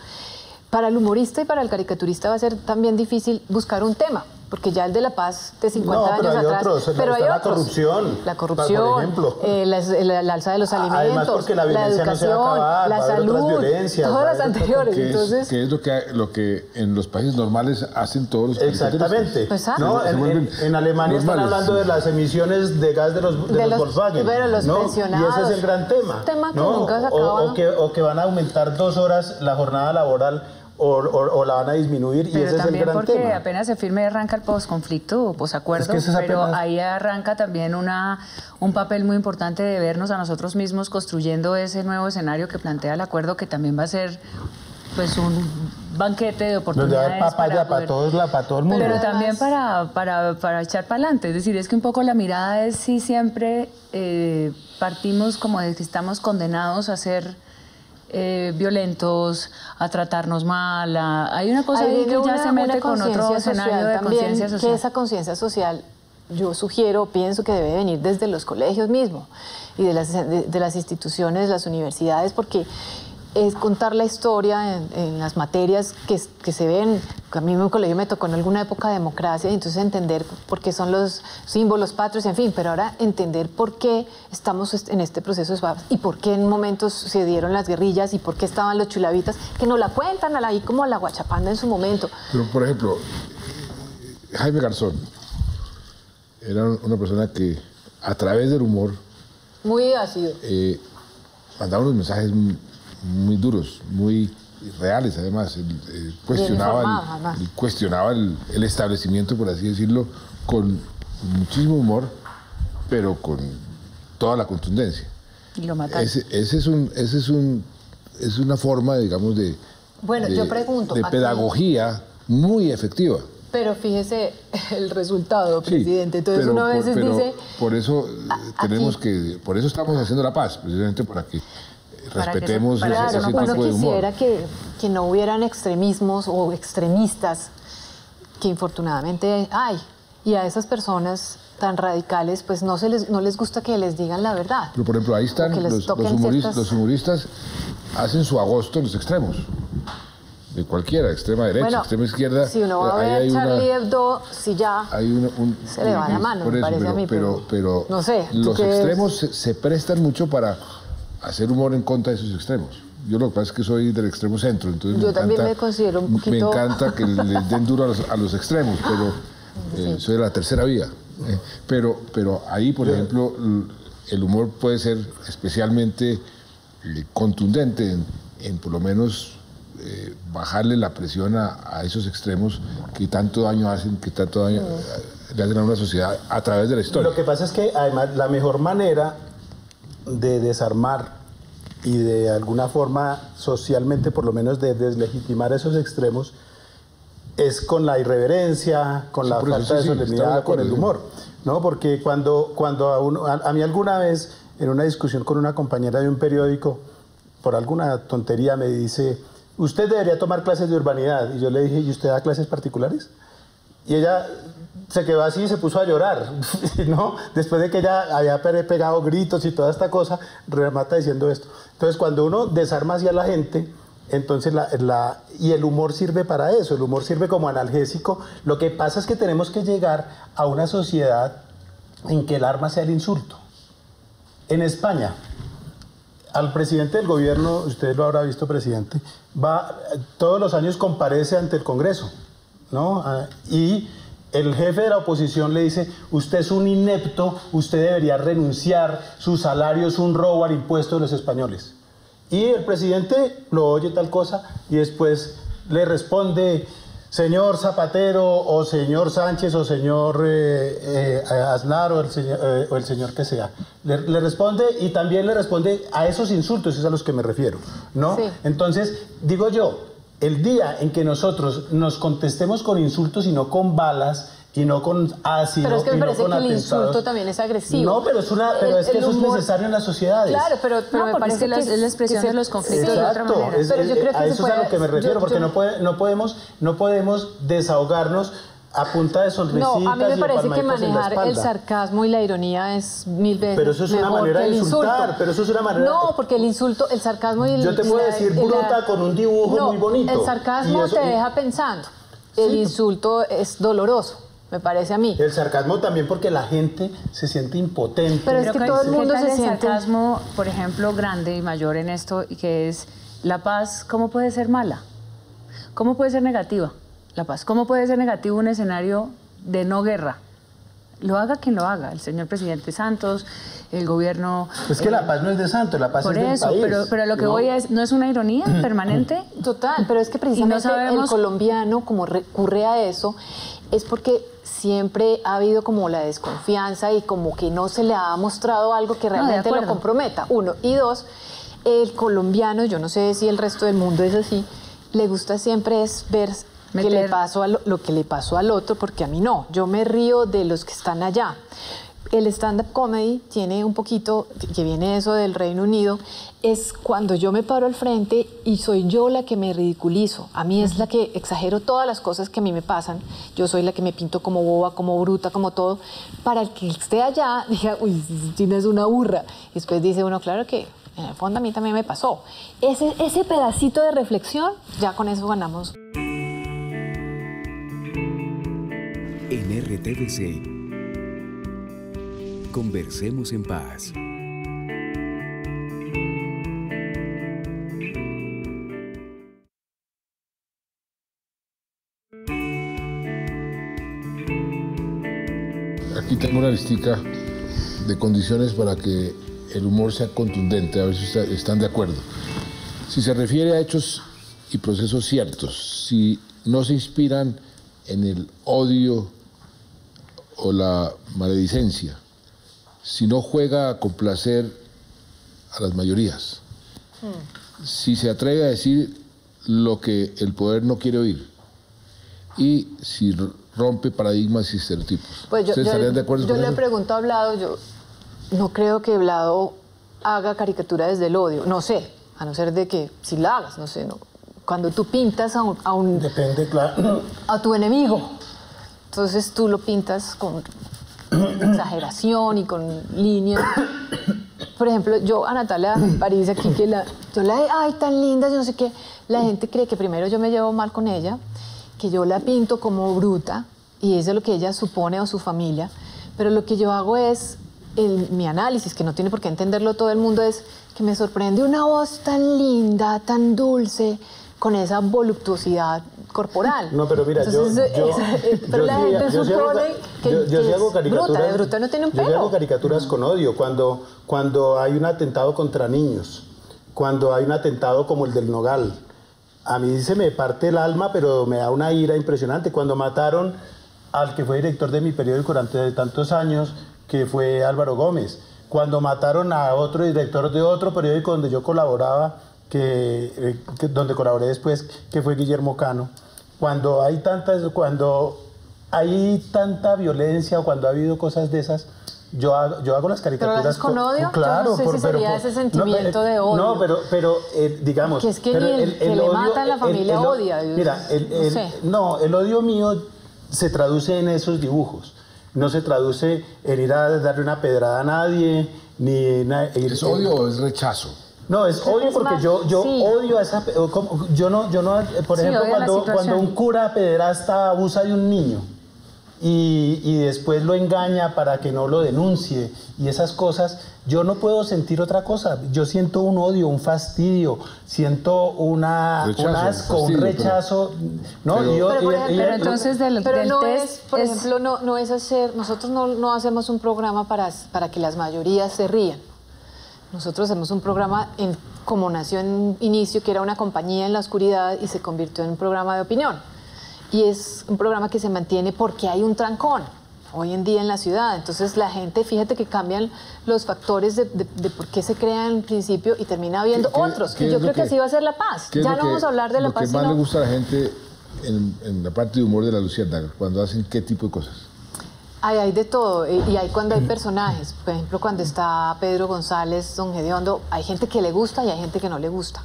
Speaker 5: para el humorista y para el caricaturista va a ser también difícil buscar un tema. Porque ya el de la paz de 50 años atrás. Pero hay
Speaker 3: la
Speaker 5: otros.
Speaker 3: corrupción.
Speaker 5: La corrupción,
Speaker 3: por ejemplo.
Speaker 5: El alza de los alimentos.
Speaker 3: Además, porque la violencia no se va a acabar,
Speaker 5: la
Speaker 3: va a haber
Speaker 5: salud,
Speaker 3: otras violencias,
Speaker 5: todas las anteriores. Entonces,
Speaker 2: que es lo que en los países normales hacen todos los
Speaker 3: Exactamente.
Speaker 5: Exacto.
Speaker 3: ¿No? En Alemania están hablando de las emisiones de gas de los Volkswagen.
Speaker 5: Pero los
Speaker 3: ¿no?
Speaker 5: pensionados.
Speaker 3: Y ese es el gran tema.
Speaker 5: Un tema que
Speaker 3: ¿no?
Speaker 5: nunca se acaba.
Speaker 3: O que van a aumentar 2 horas la jornada laboral. O la van a disminuir, y
Speaker 4: pero
Speaker 3: ese es el
Speaker 4: también
Speaker 3: gran
Speaker 4: porque
Speaker 3: tema.
Speaker 4: apenas se firme arranca el posconflicto o posacuerdo,
Speaker 3: Es que
Speaker 4: pero
Speaker 3: apenas...
Speaker 4: ahí arranca también un papel muy importante de vernos a nosotros mismos construyendo ese nuevo escenario que plantea el acuerdo, que también va a ser pues un banquete de oportunidades.
Speaker 3: Donde hay papaya para todo el mundo.
Speaker 4: Pero también para echar para adelante. Es decir, es que un poco la mirada es si siempre partimos como de que estamos condenados a ser violentos, a tratarnos mal. Hay una cosa ahí que ya se mete con otro escenario de conciencia social.
Speaker 5: Que esa conciencia social, yo pienso que debe venir desde los colegios mismos y de las instituciones, las universidades, porque es contar la historia en las materias que se ven. A mí en un colegio me tocó en alguna época democracia, y entonces entender por qué son los símbolos patrios, en fin, pero ahora entender por qué estamos en este proceso de paz y por qué en momentos se dieron las guerrillas y por qué estaban los chulavitas, que nos la cuentan ahí como a la Guachapanda en su momento.
Speaker 2: Pero, por ejemplo, Jaime Garzón era una persona que a través del humor
Speaker 5: muy ácido
Speaker 2: mandaba unos mensajes muy duros, muy reales, además. Cuestionaba el establecimiento, por así decirlo, con muchísimo humor, pero con toda la contundencia.
Speaker 4: Y lo mataron.
Speaker 2: Es una forma, digamos,
Speaker 5: yo pregunto,
Speaker 2: de pedagogía muy efectiva.
Speaker 5: Pero fíjese el resultado, presidente. Entonces
Speaker 2: pero,
Speaker 5: uno a veces dice...
Speaker 2: Por eso por eso estamos haciendo la paz, precisamente para que respetemos ese tipo de humor.
Speaker 5: Uno quisiera que no hubieran extremismos o extremistas, que infortunadamente hay, y a esas personas tan radicales pues no les gusta que les digan la verdad.
Speaker 2: Pero por ejemplo, ahí están los humoristas hacen su agosto en los extremos, de cualquiera, extrema derecha, extrema izquierda.
Speaker 5: Si uno va a ver Charlie Hebdo, si ya se le va la mano, me parece a mí.
Speaker 2: Pero
Speaker 5: no sé,
Speaker 2: los extremos se prestan mucho para hacer humor en contra de esos extremos. Yo lo que pasa es que soy del extremo centro, entonces
Speaker 5: yo también me considero un poquito...
Speaker 2: Me encanta que les den duro a los extremos, pero soy de la tercera vía. Pero ahí, por ejemplo, el humor puede ser especialmente contundente en por lo menos bajarle la presión a esos extremos que tanto daño hacen, que tanto daño le hacen a una sociedad a través de la historia.
Speaker 3: Lo que pasa es que además la mejor manera de desarmar y de alguna forma socialmente por lo menos de deslegitimar esos extremos es con la irreverencia, con la falta de solemnidad, con el humor, ¿no? Porque cuando a mí alguna vez en una discusión con una compañera de un periódico por alguna tontería me dice: usted debería tomar clases de urbanidad. Y yo le dije: ¿y usted da clases particulares? Y ella se quedó así y se puso a llorar, ¿no? Después de que ella había pegado gritos y toda esta cosa, remata diciendo esto. Entonces, cuando uno desarma hacia la gente, entonces y el humor sirve para eso, el humor sirve como analgésico. Lo que pasa es que tenemos que llegar a una sociedad en que el arma sea el insulto. En España, al presidente del gobierno, usted lo habrá visto, presidente, todos los años comparece ante el Congreso, ¿no? Y el jefe de la oposición le dice: usted es un inepto, usted debería renunciar, su salario es un robo al impuesto de los españoles. Y el presidente lo oye tal cosa y después le responde: señor Zapatero o señor Sánchez o señor Aznar o el señor que sea. Le responde y también le responde a esos insultos, es a los que me refiero, ¿no?
Speaker 5: Sí.
Speaker 3: Entonces, digo yo, el día en que nosotros nos contestemos con insultos y no con balas, y no con ácido,
Speaker 5: Pero es que me
Speaker 3: y no
Speaker 5: parece
Speaker 3: con
Speaker 5: que el
Speaker 3: atentados.
Speaker 5: insulto también es agresivo.
Speaker 3: No, pero es que eso es
Speaker 5: humor-
Speaker 3: necesario en las sociedades.
Speaker 5: Claro, pero
Speaker 4: No,
Speaker 5: me
Speaker 4: porque
Speaker 5: parece
Speaker 4: es que es la expresión de los conflictos de otra
Speaker 3: Exacto,
Speaker 4: manera.
Speaker 5: Pero yo creo que
Speaker 3: a
Speaker 5: se
Speaker 3: eso es a
Speaker 5: puede-
Speaker 3: lo que me refiero,
Speaker 5: yo-
Speaker 3: porque
Speaker 5: yo-
Speaker 3: no podemos desahogarnos a punta de sonrisitas
Speaker 5: No, a mí me
Speaker 3: y de
Speaker 5: parece que
Speaker 3: palmaditas en la
Speaker 5: manejar el
Speaker 3: espalda.
Speaker 5: sarcasmo y la ironía es 1000 veces
Speaker 3: Pero eso es una
Speaker 5: mejor
Speaker 3: manera
Speaker 5: que el
Speaker 3: de insultar,
Speaker 5: insulto.
Speaker 3: pero eso es una manera...
Speaker 5: No, porque el insulto, el sarcasmo y el...
Speaker 3: Yo te puedo decir bruta con un dibujo
Speaker 5: No,
Speaker 3: muy bonito.
Speaker 5: el sarcasmo
Speaker 3: Y eso-
Speaker 5: te deja pensando. El
Speaker 3: Sí.
Speaker 5: insulto es doloroso, me parece a mí.
Speaker 3: El sarcasmo también porque la gente se siente impotente.
Speaker 5: Pero es que todo el mundo
Speaker 4: ¿qué tal
Speaker 5: se
Speaker 4: el
Speaker 5: siente-
Speaker 4: sarcasmo, por ejemplo, grande y mayor en esto, y que es la paz, ¿cómo puede ser mala? ¿Cómo puede ser negativa la paz? ¿Cómo puede ser negativo un escenario de no guerra? Lo haga quien lo haga, el señor presidente Santos, el gobierno...
Speaker 3: Es que la paz no es de santo, la paz
Speaker 4: Por
Speaker 3: es del
Speaker 4: eso,
Speaker 3: país.
Speaker 4: pero lo que
Speaker 3: ¿no?
Speaker 4: voy es, ¿no es una ironía permanente?
Speaker 5: Total, pero es que precisamente
Speaker 4: sabemos-
Speaker 5: el colombiano, como recurre a eso, es porque siempre ha habido como la desconfianza y como que no se le ha mostrado algo que realmente lo
Speaker 4: acuerdo.
Speaker 5: comprometa, uno. Y dos, el colombiano, yo no sé si el resto del mundo es así, le gusta siempre es ver que le pasó a lo que le pasó al otro, porque a mí no. Yo me río de los que están allá. El stand-up comedy tiene un poquito, que viene eso del Reino Unido, es cuando yo me paro al frente y soy yo la que me ridiculizo. A mí es la que exagero todas las cosas que a mí me pasan. Yo soy la que me pinto como boba, como bruta, como todo. Para el que esté allá, diga, uy, Gina es una burra. Y después dice uno, claro que en el fondo a mí también me pasó. Ese pedacito de reflexión, ya con eso ganamos.
Speaker 1: En RTVC, conversemos en paz.
Speaker 2: Aquí tengo una listica de condiciones para que el humor sea contundente, a ver si están de acuerdo. Si se refiere a hechos y procesos ciertos, si no se inspiran en el odio o la maledicencia, si no juega a complacer a las mayorías, si se atreve a decir lo que el poder no quiere oír y si rompe paradigmas y estereotipos.
Speaker 5: Pues
Speaker 2: ¿Ustedes estarían de acuerdo
Speaker 5: yo
Speaker 2: con
Speaker 5: le
Speaker 2: eso?
Speaker 5: pregunto a Vlado, yo no creo que Vlado haga caricatura desde el odio, no sé, a no ser de que si la hagas, no sé, no. Cuando tú pintas
Speaker 3: Depende, claro.
Speaker 5: a tu enemigo, entonces tú lo pintas con exageración y con líneas. Por ejemplo, yo a Natalia París aquí, ay, tan linda, yo no sé qué, la gente cree que primero yo me llevo mal con ella, que yo la pinto como bruta, y eso es lo que ella supone o su familia, pero lo que yo hago es, mi análisis, que no tiene por qué entenderlo todo el mundo, es que me sorprende una voz tan linda, tan dulce, con esa voluptuosidad corporal.
Speaker 3: No, pero mira,
Speaker 5: Entonces, pero la gente supone que
Speaker 3: yo sí
Speaker 5: es
Speaker 3: hago caricaturas,
Speaker 5: bruta, de bruta no tiene un
Speaker 3: Yo sí
Speaker 5: pelo.
Speaker 3: hago caricaturas con odio, cuando hay un atentado contra niños, cuando hay un atentado como el del Nogal. A mí se me parte el alma, pero me da una ira impresionante. Cuando mataron al que fue director de mi periódico durante tantos años, que fue Álvaro Gómez. Cuando mataron a otro director de otro periódico donde yo colaboraba, donde colaboré después, que fue Guillermo Cano. Cuando hay tanta violencia o cuando ha habido cosas de esas, yo hago las caricaturas.
Speaker 5: ¿Pero lo haces con odio?
Speaker 3: Claro,
Speaker 5: yo no sé si sería ese sentimiento de odio.
Speaker 3: No, pero digamos...
Speaker 5: Que es que
Speaker 3: pero
Speaker 5: ni el que le mata a la familia odia.
Speaker 3: Mira,
Speaker 5: No sé.
Speaker 3: el odio mío se traduce en esos dibujos. No se traduce en ir a darle una pedrada a nadie, ni
Speaker 2: ¿Es odio o es rechazo?
Speaker 3: No, es odio porque
Speaker 5: más-
Speaker 3: yo
Speaker 5: sí.
Speaker 3: odio a esa... Yo no, por
Speaker 4: Sí,
Speaker 3: ejemplo,
Speaker 4: odio la situación.
Speaker 3: cuando un cura pederasta abusa de un niño y después lo engaña para que no lo denuncie y esas cosas, yo no puedo sentir otra cosa. Yo siento un odio, un fastidio, siento un asco, un rechazo. No,
Speaker 4: Pero entonces
Speaker 5: Pero
Speaker 4: del
Speaker 5: no
Speaker 4: test
Speaker 5: es, por ejemplo, no es hacer, nosotros no hacemos un programa para que las mayorías se rían. Nosotros hacemos un programa como nació en inicio, que era una compañía en la oscuridad y se convirtió en un programa de opinión. y es un programa que se mantiene porque hay un trancón hoy en día en la ciudad. Entonces la gente, fíjate que cambian los factores de por qué se crea en principio y termina habiendo otros. Y yo creo que así va a ser la paz. Ya no vamos a hablar de la paz,
Speaker 2: Lo que más le gusta a la gente en la parte de humor de la Luciérnaga, cuando hacen qué tipo de cosas.
Speaker 5: Hay de todo, y hay cuando hay personajes. Por ejemplo, cuando está Pedro González, Don Gediondo, hay gente que le gusta y hay gente que no le gusta.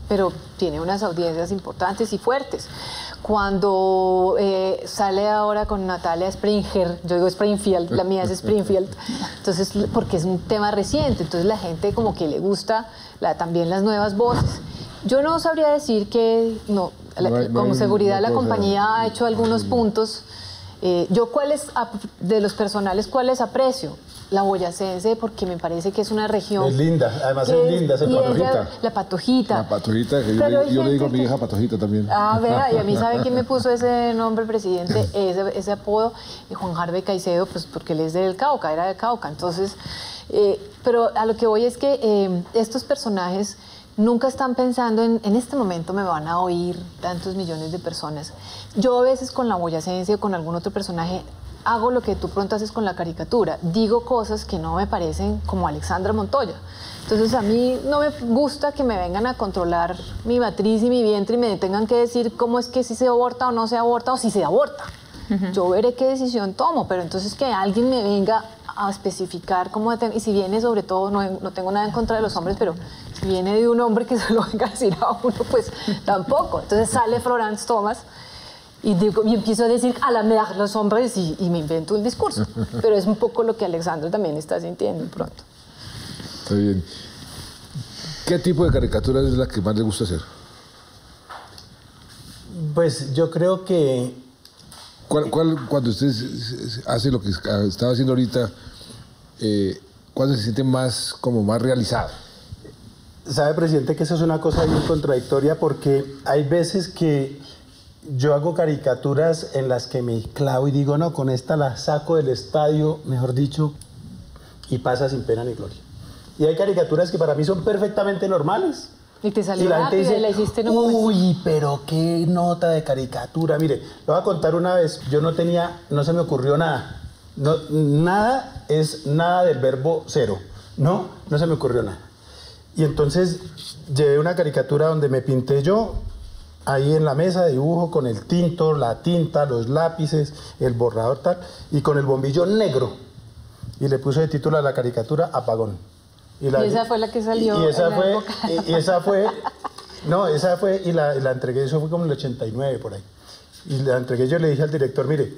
Speaker 5: Pero tiene unas audiencias importantes y fuertes. Cuando sale ahora con Natalia Springer, yo digo Springfield, la mía es Springfield, entonces, porque es un tema reciente, entonces la gente como que le gusta también las nuevas voces. Yo no sabría decir que, como seguridad la compañía ha hecho algunos puntos. Yo de los personales, ¿cuáles aprecio? La boyacense, porque me parece que es una región...
Speaker 3: Es linda, además es linda, es el Patojita.
Speaker 5: La Patojita.
Speaker 2: La Patojita, que yo le digo a mi hija Patojita también.
Speaker 5: Ah, vea, y a mí, ¿sabe quién me puso ese nombre, presidente? Ese apodo, Juan Harvey Caicedo, pues porque él es del Cauca, era del Cauca. Entonces, pero a lo que voy es que estos personajes nunca están pensando en este momento me van a oír tantos millones de personas. Yo a veces con la boyacense o con algún otro personaje hago lo que tú pronto haces con la caricatura. Digo cosas que no me parecen como Alexandra Montoya. Entonces a mí no me gusta que me vengan a controlar mi matriz y mi vientre y me tengan que decir cómo es que si se aborta o no se aborta o si se aborta. Yo veré qué decisión tomo, pero entonces que alguien me venga a especificar cómo... Y si viene, sobre todo, no tengo nada en contra de los hombres, pero si viene de un hombre que se lo venga a decir a uno, pues tampoco. Entonces sale Florence Thomas y empiezo a decir a la mierda los hombres y me invento el discurso. Pero es un poco lo que Alexandra también está sintiendo pronto.
Speaker 2: Está bien. ¿Qué tipo de caricatura es la que más le gusta hacer?
Speaker 3: Pues yo creo que...
Speaker 2: Cuando usted hace lo que estaba haciendo ahorita, ¿cuándo se siente más realizado?
Speaker 3: Sabe, presidente, que eso es una cosa bien contradictoria porque hay veces que yo hago caricaturas en las que me clavo y digo, no, con esta la saco del estadio, mejor dicho, y pasa sin pena ni gloria. Y hay caricaturas que para mí son perfectamente normales.
Speaker 5: Y te salió rápido y la hiciste en un momento.
Speaker 3: Uy, pero qué nota de caricatura. Mire, lo voy a contar una vez. Yo no se me ocurrió nada. Nada es nada del verbo cero. No se me ocurrió nada. Y entonces llevé una caricatura donde me pinté yo, ahí en la mesa de dibujo, con el tinto, la tinta, los lápices, el borrador tal, y con el bombillo negro. Y le puse de título a la caricatura Apagón.
Speaker 5: Y esa fue la que salió.
Speaker 3: Y esa fue, y la entregué, eso fue como en el 89 por ahí. Y la entregué, yo le dije al director, mire,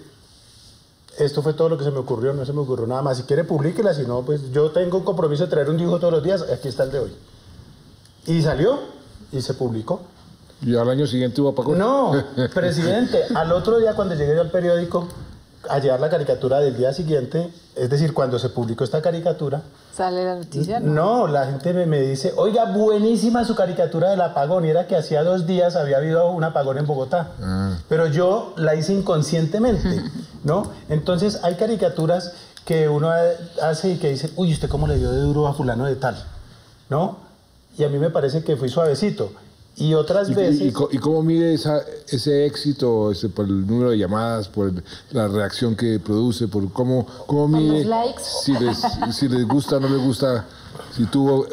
Speaker 3: esto fue todo lo que se me ocurrió, no se me ocurrió nada más. Si quiere, publíquela, si no, pues yo tengo un compromiso de traer un dibujo todos los días, aquí está el de hoy. Y salió, y se publicó.
Speaker 2: ¿Y al año siguiente hubo apagón?
Speaker 3: No, presidente, al otro día cuando llegué yo al periódico a llevar la caricatura del día siguiente, es decir, cuando se publicó esta caricatura...
Speaker 5: ¿Sale la noticia?
Speaker 3: No, la gente me dice, oiga, buenísima su caricatura del apagón, y era que hacía 2 días había habido un apagón en Bogotá. Pero yo la hice inconscientemente, ¿no? Entonces hay caricaturas que uno hace y que dice, uy, ¿usted cómo le dio de duro a fulano de tal? ¿No? Y a mí me parece que fui suavecito. Y otras veces...
Speaker 2: ¿Y cómo mide ese éxito por el número de llamadas, por la reacción que produce, por cómo mide
Speaker 5: los likes?
Speaker 2: Si les gusta o no les gusta, si tuvo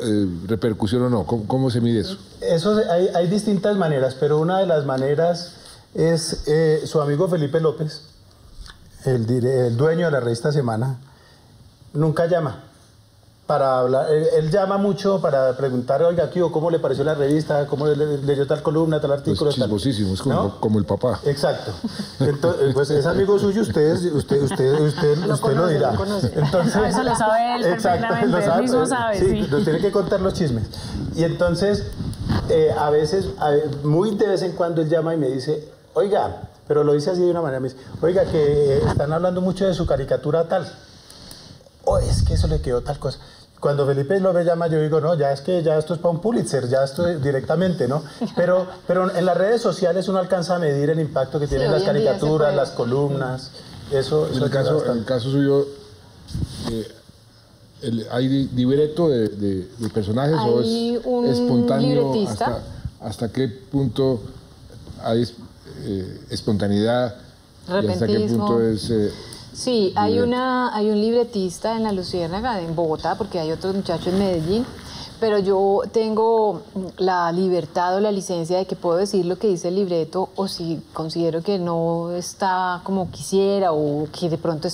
Speaker 2: repercusión o no? ¿Cómo se mide eso?
Speaker 3: Eso hay distintas maneras, pero una de las maneras es su amigo Felipe López, el dueño de la revista Semana, nunca llama. Para hablar, él llama mucho para preguntar, oiga, ¿cómo le pareció la revista? ¿Cómo leyó tal columna, tal artículo?
Speaker 2: Pues chismosísimo, es como el papá.
Speaker 3: Exacto. Entonces, pues es amigo suyo, usted lo dirá. Entonces,
Speaker 4: eso lo sabe él perfectamente, él mismo sabe.
Speaker 3: Sí, nos tiene que contar los chismes. Y entonces, a veces, muy de vez en cuando él llama y me dice, oiga, pero lo dice así de una manera, me dice, oiga, que están hablando mucho de su caricatura tal. Es que eso le quedó tal cosa. Cuando Felipe López llama, yo digo, no, ya esto es para un Pulitzer, ya esto directamente, ¿no? Pero en las redes sociales uno alcanza a medir el impacto que tienen las caricaturas, las columnas, eso
Speaker 2: en el caso suyo, ¿hay libreto de personajes o es espontáneo? ¿Hasta qué punto hay espontaneidad y hasta qué
Speaker 5: Repentismo.
Speaker 2: punto es...
Speaker 5: Sí, hay un libretista en la Luciérnaga, en Bogotá, porque hay otros muchachos en Medellín, pero yo tengo la libertad o la licencia de que puedo decir lo que dice el libreto, o si considero que no está como quisiera, o que de pronto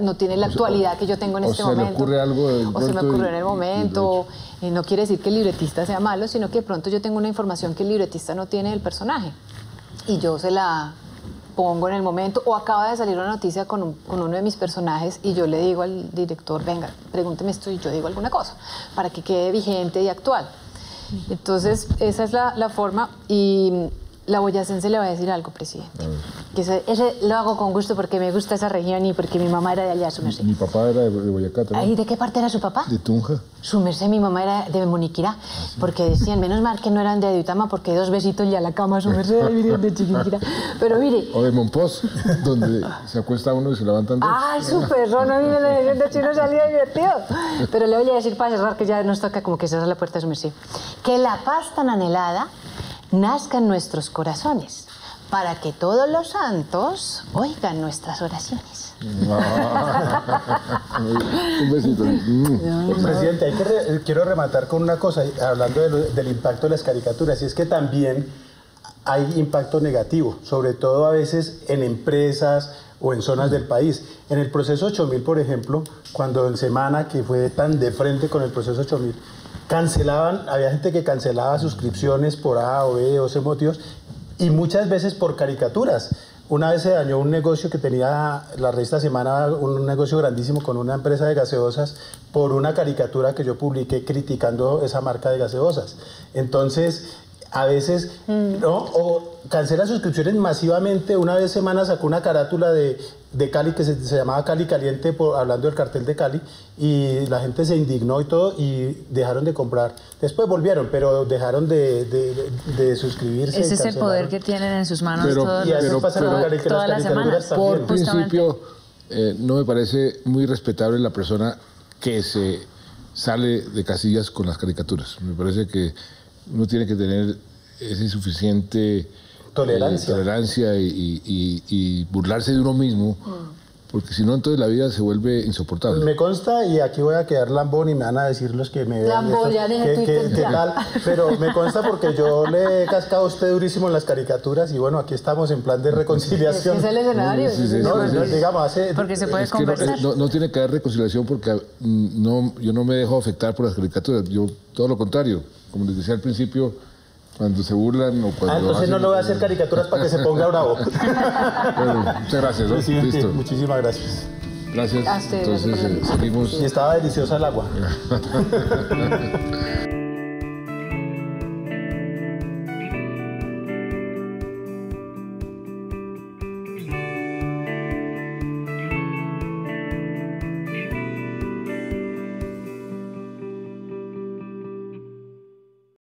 Speaker 5: no tiene la actualidad que yo tengo en este momento.
Speaker 2: O se le ocurre algo de
Speaker 5: O se me
Speaker 2: pronto
Speaker 5: ocurrió
Speaker 2: y-
Speaker 5: en el
Speaker 2: y
Speaker 5: momento. No quiere decir que el libretista sea malo, sino que de pronto yo tengo una información que el libretista no tiene del personaje. Y yo se la pongo en el momento, o acaba de salir una noticia con uno de mis personajes y yo le digo al director, venga, pregúnteme esto y yo digo alguna cosa, para que quede vigente y actual. Entonces, esa es la forma. Y la boyacense le va a decir algo, presidente. Que ese lo hago con gusto porque me gusta esa región y porque mi mamá era de allá, su merced.
Speaker 2: Mi papá era de Boyacá también.
Speaker 5: ¿Y de qué parte era su papá?
Speaker 2: De Tunja.
Speaker 5: Su merced, mi mamá era de Moniquirá, porque decían, menos mal que no eran de Duitama, porque 2 besitos y a la cama, su merced, ahí vinieron de Chiquinquirá. Pero mire,
Speaker 2: O de Monpós, donde se acuesta uno y se levantan dos.
Speaker 5: ¡ay, su perro! No viene la edición de Chino salía divertido. Pero le voy a decir para cerrar que ya nos toca como que cerrar la puerta de su merced. Que la paz tan anhelada nazca en nuestros corazones, para que todos los santos oigan nuestras oraciones.
Speaker 2: Un besito.
Speaker 3: Presidente, quiero rematar con una cosa, hablando del impacto de las caricaturas, y es que también hay impacto negativo, sobre todo a veces en empresas o en zonas del país. En el proceso 8000, por ejemplo, cuando en Semana, que fue tan de frente con el proceso 8000, había gente que cancelaba suscripciones por A o B o C motivos, y muchas veces por caricaturas. Una vez se dañó un negocio que tenía la revista Semana, un negocio grandísimo con una empresa de gaseosas, por una caricatura que yo publiqué criticando esa marca de gaseosas. Entonces, a veces, ¿no? O cancela suscripciones masivamente. Una vez Semana sacó una carátula de Cali que se llamaba Cali Caliente, hablando del cartel de Cali, y la gente se indignó y todo, y dejaron de comprar. Después volvieron, pero dejaron de suscribirse.
Speaker 4: Ese
Speaker 3: y
Speaker 4: es el
Speaker 3: cancelaron.
Speaker 4: poder que tienen en sus manos
Speaker 2: Pero-
Speaker 4: todos
Speaker 3: Y así
Speaker 4: los-
Speaker 3: pasa con
Speaker 4: todas
Speaker 3: las
Speaker 4: las
Speaker 3: caricaturas
Speaker 4: semanas.
Speaker 3: también.
Speaker 2: Por
Speaker 4: Justamente.
Speaker 2: principio, no me parece muy respetable la persona que se sale de casillas con las caricaturas. Me parece que uno tiene que tener esa insuficiente tolerancia y burlarse de uno mismo, porque si no, entonces la vida se vuelve insoportable.
Speaker 3: Me consta, y aquí voy a quedar lambón y me van a decir los que me vean
Speaker 5: Lambón,
Speaker 3: esto,
Speaker 5: ya deje Twitter
Speaker 3: ¿qué
Speaker 5: ya.
Speaker 3: tal? Pero me consta porque yo le he cascado a usted durísimo en las caricaturas, y bueno, aquí estamos en plan de reconciliación.
Speaker 5: Ese es el escenario.
Speaker 2: Sí, sí,
Speaker 3: No,
Speaker 2: sí, sí.
Speaker 3: digamos,
Speaker 4: Porque se puede
Speaker 2: Es que no,
Speaker 4: conversar.
Speaker 2: no tiene que haber reconciliación porque yo no me dejo afectar por las caricaturas. Yo, todo lo contrario, como les decía al principio, cuando se burlan o cuando...
Speaker 3: Entonces no le voy a hacer caricaturas para que se ponga bravo.
Speaker 2: Bueno, muchas gracias, ¿no?
Speaker 3: Presidente,
Speaker 2: Listo.
Speaker 3: muchísimas gracias.
Speaker 2: Gracias.
Speaker 5: A usted,
Speaker 2: Entonces,
Speaker 5: gracias por la
Speaker 2: seguimos...
Speaker 3: Y estaba deliciosa el agua.